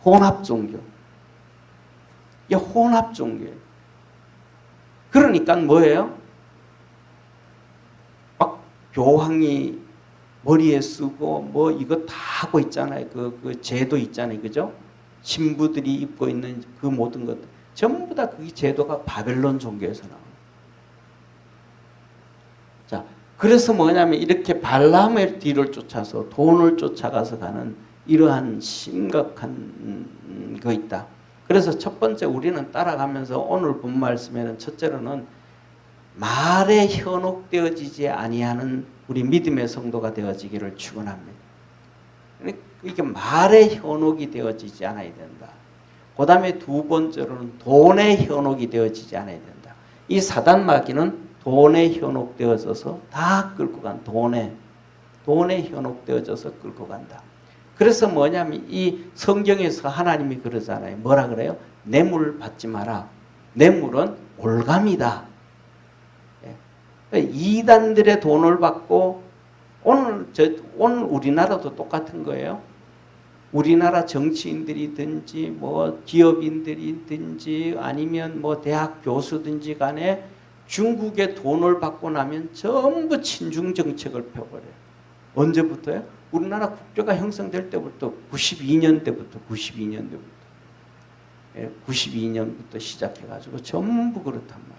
혼합 종교. 이 혼합 종교예요. 그러니까 뭐예요? 막 교황이 머리에 쓰고 뭐 이거 다 하고 있잖아요. 그 제도 있잖아요. 그죠? 신부들이 입고 있는 그 모든 것들. 전부 다 그 제도가 바벨론 종교에서 나옵니다. 자, 그래서 뭐냐면 이렇게 발람의 뒤를 쫓아서 돈을 쫓아가서 가는 이러한 심각한 거 있다. 그래서 첫 번째 우리는 따라가면서 오늘 본 말씀에는 첫째로는 말에 현혹되어지지 아니하는 우리 믿음의 성도가 되어지기를 축원합니다. 이게 말에 현혹이 되어지지 않아야 된다. 그 다음에 두 번째로는 돈에 현혹이 되어지지 않아야 된다. 이 사단 마귀는 돈에 현혹되어져서 다 끌고 간 돈에 현혹되어져서 끌고 간다. 그래서 뭐냐면 이 성경에서 하나님이 그러잖아요. 뭐라 그래요? 뇌물 받지 마라. 뇌물은 올감이다. 이단들의 돈을 받고 오늘 우리나라도 똑같은 거예요. 우리나라 정치인들이든지 뭐 기업인들이든지 아니면 뭐 대학 교수든지 간에 중국의 돈을 받고 나면 전부 친중 정책을 펴버려요. 언제부터요? 우리나라 국교가 형성될 때부터 92년대부터 92년부터 시작해가지고 전부 그렇단 말이에요.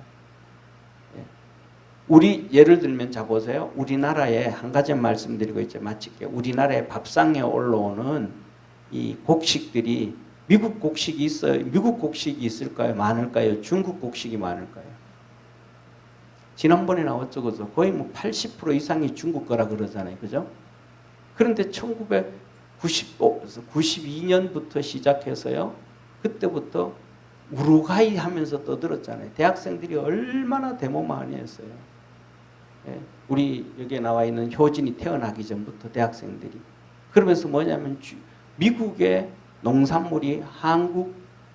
우리 예를 들면 자 보세요. 우리나라에 한 가지 말씀드리고 이제 마칠게요. 우리나라의 밥상에 올라오는 이 곡식들이 미국 곡식이 있어요. 미국 곡식이 있을까요? 많을까요? 중국 곡식이 많을까요? 지난번에 나왔죠. 그죠? 거의 뭐 80% 이상이 중국 거라 그러잖아요. 그죠? 그런데 1992년부터 시작해서요. 그때부터 우루과이 하면서 떠들었잖아요. 대학생들이 얼마나 데모 많이 했어요. 예, 우리 여기에 나와 있는 효진이 태어나기 전부터 대학생들이. 그러면서 뭐냐면 미국의 농산물이 한국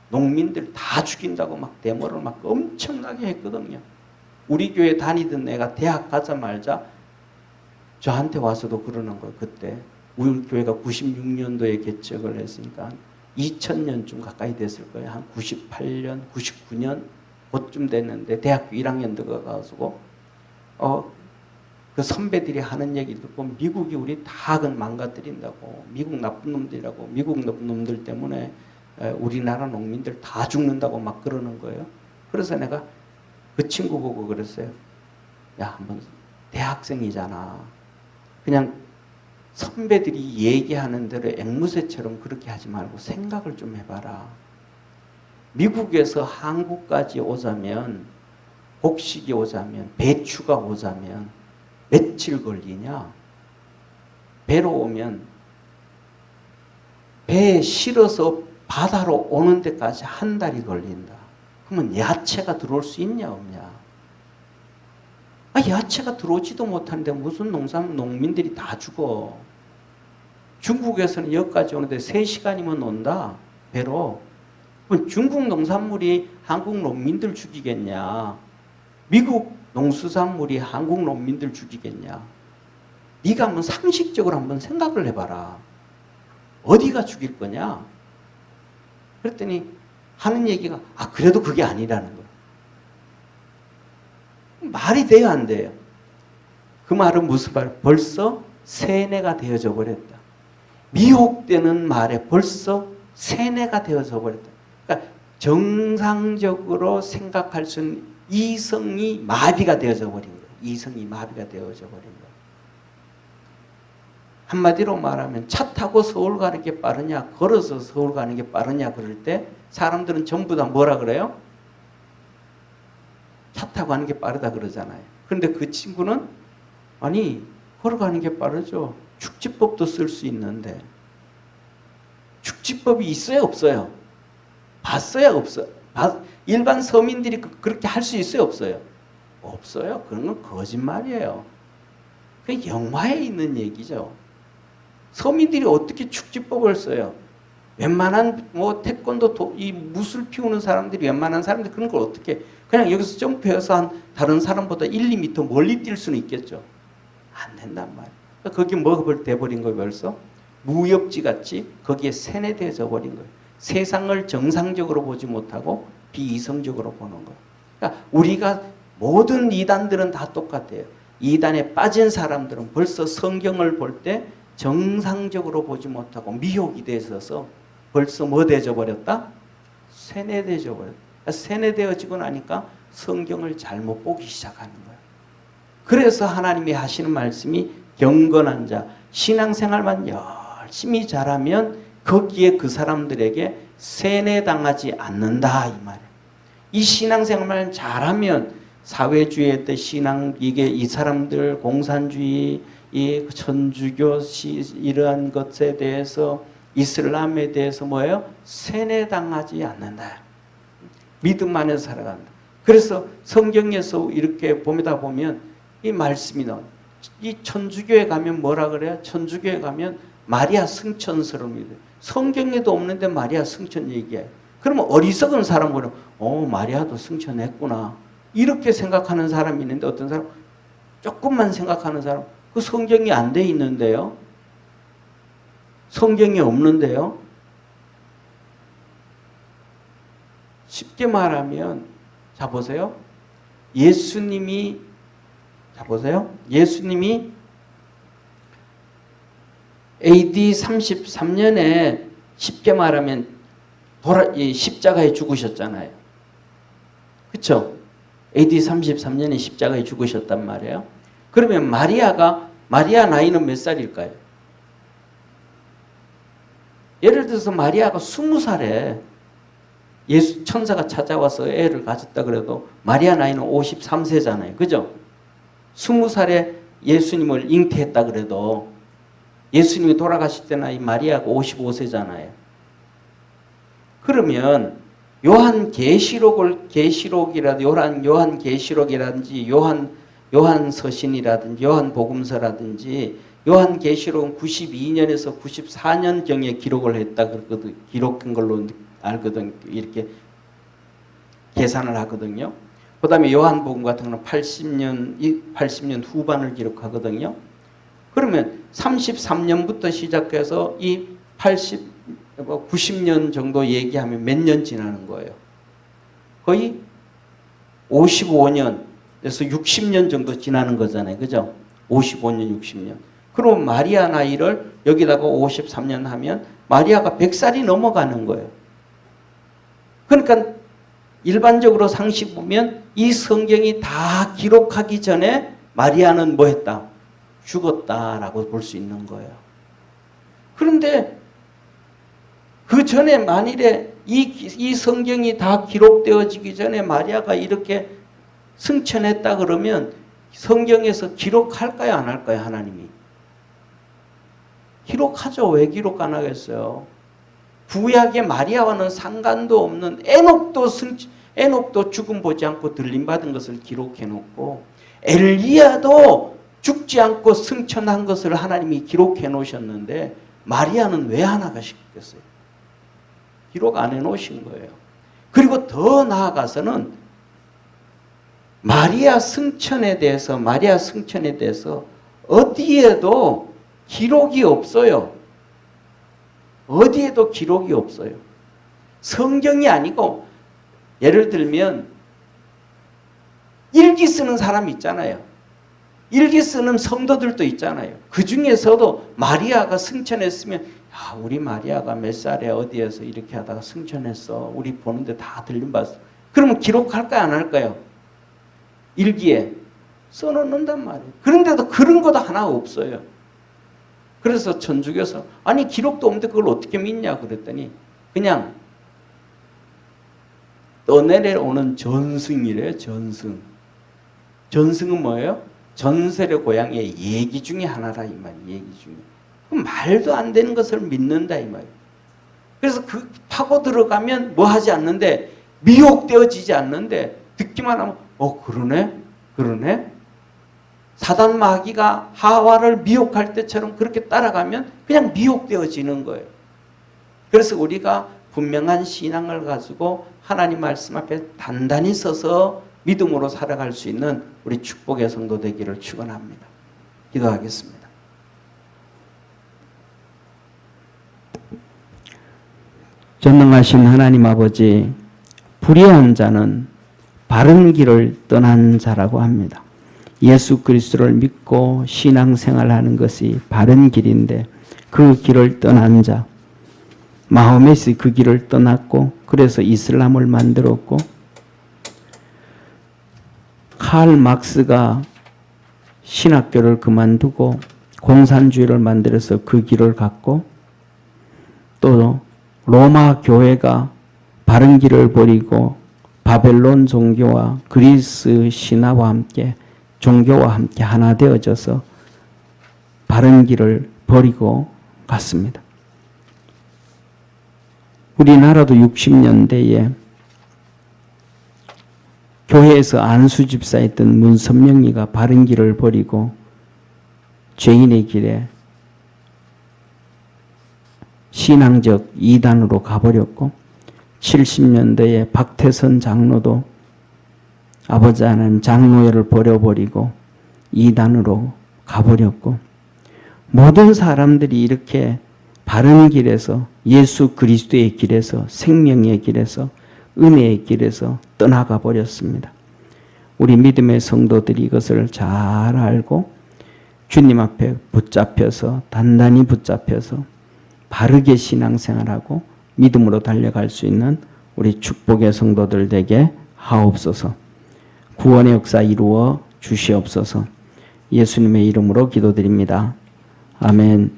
농민들 다 죽인다고 막 데모를 막 엄청나게 했거든요. 우리 교회 다니던 애가 대학 가자마자 저한테 와서도 그러는 거예요. 그때 우리 교회가 96년도에 개척을 했으니까 2000년쯤 가까이 됐을 거예요. 한 98년, 99년 그쯤 됐는데 대학교 1학년 들어가가지고 그 선배들이 하는 얘기 듣고 미국이 우리 다 망가뜨린다고, 미국 나쁜 놈들이라고, 미국 나쁜 놈들 때문에 우리나라 농민들 다 죽는다고 막 그러는 거예요. 그래서 내가 그 친구 보고 그랬어요. 야, 한번 대학생이잖아. 그냥 선배들이 얘기하는 대로 앵무새처럼 그렇게 하지 말고 생각을 좀 해봐라. 미국에서 한국까지 오자면, 곡식이 오자면, 배추가 오자면 며칠 걸리냐? 배로 오면 배에 실어서 바다로 오는 데까지 한 달이 걸린다. 그러면 야채가 들어올 수 있냐 없냐? 야채가 들어오지도 못하는데 무슨 농민들이 다 죽어. 중국에서는 여기까지 오는데 3시간이면 온다. 배로. 그럼 중국 농산물이 한국 농민들 죽이겠냐? 미국 농수산물이 한국 농민들 죽이겠냐? 네가 한번 상식적으로 한번 생각을 해봐라. 어디가 죽일 거냐? 그랬더니 하는 얘기가 그래도 그게 아니라는 거야. 말이 돼요, 안 돼요? 그 말은 무슨 말? 벌써 세뇌가 되어져 버렸다. 미혹되는 말에 벌써 세뇌가 되어져 버렸다. 그러니까 정상적으로 생각할 수 있는 이성이 마비가 되어져 버린 거예요. 이성이 마비가 되어져 버린 거예요. 한마디로 말하면 차 타고 서울 가는 게 빠르냐, 걸어서 서울 가는 게 빠르냐 그럴 때 사람들은 전부 다 뭐라 그래요? 차 타고 가는 게 빠르다 그러잖아요. 그런데 그 친구는 아니 걸어가는 게 빠르죠. 축지법도 쓸 수 있는데 축지법이 있어요 없어요? 봤어요 없어요? 일반 서민들이 그렇게 할 수 있어요 없어요? 없어요. 그런 건 거짓말이에요. 그게 영화에 있는 얘기죠. 서민들이 어떻게 축지법을 써요? 웬만한 태권도 이 무술 피우는 사람들이 웬만한 사람들 그런 걸 어떻게 그냥 여기서 점프해서 다른 사람보다 1, 2m 멀리 뛸 수는 있겠죠. 안 된단 말이에요. 거기 뭐가 돼버린 거예요 벌써? 무협지 같이 거기에 세뇌되어져 버린 거예요. 세상을 정상적으로 보지 못하고 비이성적으로 보는 거예요. 그러니까 우리가 모든 이단들은 다 똑같아요. 이단에 빠진 사람들은 벌써 성경을 볼 때 정상적으로 보지 못하고 미혹이 돼 있어서 벌써 뭐 되어져 버렸다? 세뇌되어져 버렸다. 세뇌되어지고 나니까 성경을 잘못 보기 시작하는 거예요. 그래서 하나님이 하시는 말씀이 경건한 자, 신앙생활만 열심히 잘하면 거기에 그 사람들에게 세뇌당하지 않는다 이 말이에요. 이 신앙생활만 잘하면 사회주의의 때 신앙 이게 이 사람들 공산주의 이 천주교 이러한 것에 대해서 이슬람에 대해서 뭐예요? 세뇌당하지 않는다. 믿음 안에서 살아간다. 그래서 성경에서 이렇게 보면 이 말씀이 나와요. 이 천주교에 가면 뭐라 그래요? 천주교에 가면 마리아 승천설을 믿어요. 성경에도 없는데 마리아 승천 얘기해요. 그러면 어리석은 사람은 마리아도 승천했구나. 이렇게 생각하는 사람이 있는데 어떤 사람 조금만 생각하는 사람 그 성경이 안 돼 있는데요. 성경이 없는데요. 쉽게 말하면 자 보세요. 예수님이 AD 33년에 쉽게 말하면 십자가에 죽으셨잖아요. 그렇죠? AD 33년에 십자가에 죽으셨단 말이에요. 그러면 마리아 나이는 몇 살일까요? 예를 들어서 마리아가 20살에 예수 천사가 찾아와서 애를 가졌다 그래도 마리아 나이는 53세잖아요. 그죠? 20살에 예수님을 잉태했다 그래도 예수님이 돌아가실 때 나이 마리아가 55세잖아요. 그러면 요한계시록이라든지 요한서신이라든지 요한복음서라든지 요한계시록은 92년에서 94년경에 기록을 했다 그러거든. 기록한 걸로 알거든. 이렇게 계산을 하거든요. 그다음에 요한복음 같은 거는 80년 후반을 기록하거든요. 그러면 33년부터 시작해서 이 90년 정도 얘기하면 몇 년 지나는 거예요? 거의 55년에서 60년 정도 지나는 거잖아요. 그죠? 55년, 60년. 그럼 마리아 나이를 여기다가 53년 하면 마리아가 100살이 넘어가는 거예요. 그러니까 일반적으로 상식 보면 이 성경이 다 기록하기 전에 마리아는 뭐 했다? 죽었다라고 볼 수 있는 거예요. 그런데 그 전에 만일에 이 성경이 다 기록되어지기 전에 마리아가 이렇게 승천했다 그러면 성경에서 기록할까요? 안 할까요? 하나님이? 기록하죠. 왜 기록 안 하겠어요? 구약의 마리아와는 상관도 없는 에녹도 죽음 보지 않고 들림받은 것을 기록해 놓고 엘리야도 죽지 않고 승천한 것을 하나님이 기록해 놓으셨는데 마리아는 왜 안 하시겠어요? 기록 안 해 놓으신 거예요. 그리고 더 나아가서는 마리아 승천에 대해서 어디에도 기록이 없어요. 어디에도 기록이 없어요. 성경이 아니고 예를 들면 일기 쓰는 사람 있잖아요. 일기 쓰는 성도들도 있잖아요. 그 중에서도 마리아가 승천했으면 야, 우리 마리아가 몇 살에 어디에서 이렇게 하다가 승천했어. 우리 보는데 다 들림받았어. 그러면 기록할까요? 안 할까요? 일기에 써놓는단 말이에요. 그런데도 그런 것도 하나 없어요. 그래서 천주교에서 아니 기록도 없는데 그걸 어떻게 믿냐 그랬더니 그냥 떠내려오는 전승이래요. 전승. 전승은 뭐예요? 전설의 고향의 얘기 중에 하나라 이 말이에요. 얘기 중에. 그럼 말도 안 되는 것을 믿는다 이 말이에요. 그래서 그 파고 들어가면 뭐 하지 않는데 미혹되어지지 않는데 듣기만 하면 그러네. 사단 마귀가 하와를 미혹할 때처럼 그렇게 따라가면 그냥 미혹되어지는 거예요. 그래서 우리가 분명한 신앙을 가지고 하나님 말씀 앞에 단단히 서서 믿음으로 살아갈 수 있는 우리 축복의 성도 되기를 축원합니다. 기도하겠습니다. 전능하신 하나님 아버지, 불의한 자는 바른 길을 떠난 자라고 합니다. 예수 그리스도를 믿고 신앙생활하는 것이 바른 길인데 그 길을 떠난 자, 마호멧이 그 길을 떠났고 그래서 이슬람을 만들었고 칼 막스가 신학교를 그만두고 공산주의를 만들어서 그 길을 갔고 또 로마 교회가 바른 길을 버리고 바벨론 종교와 그리스 신화와 함께 종교와 함께 하나 되어져서 바른 길을 버리고 갔습니다. 우리나라도 60년대에 교회에서 안수 집사했던 문선명이가 바른 길을 버리고 죄인의 길에 신앙적 이단으로 가버렸고 70년대에 박태선 장로도 아버지 하나님 장로회를 버려버리고 이단으로 가버렸고 모든 사람들이 이렇게 바른 길에서 예수 그리스도의 길에서 생명의 길에서 은혜의 길에서 떠나가 버렸습니다. 우리 믿음의 성도들이 이것을 잘 알고 주님 앞에 붙잡혀서 단단히 붙잡혀서 바르게 신앙생활하고 믿음으로 달려갈 수 있는 우리 축복의 성도들 되게 하옵소서. 구원의 역사 이루어 주시옵소서. 예수님의 이름으로 기도드립니다. 아멘.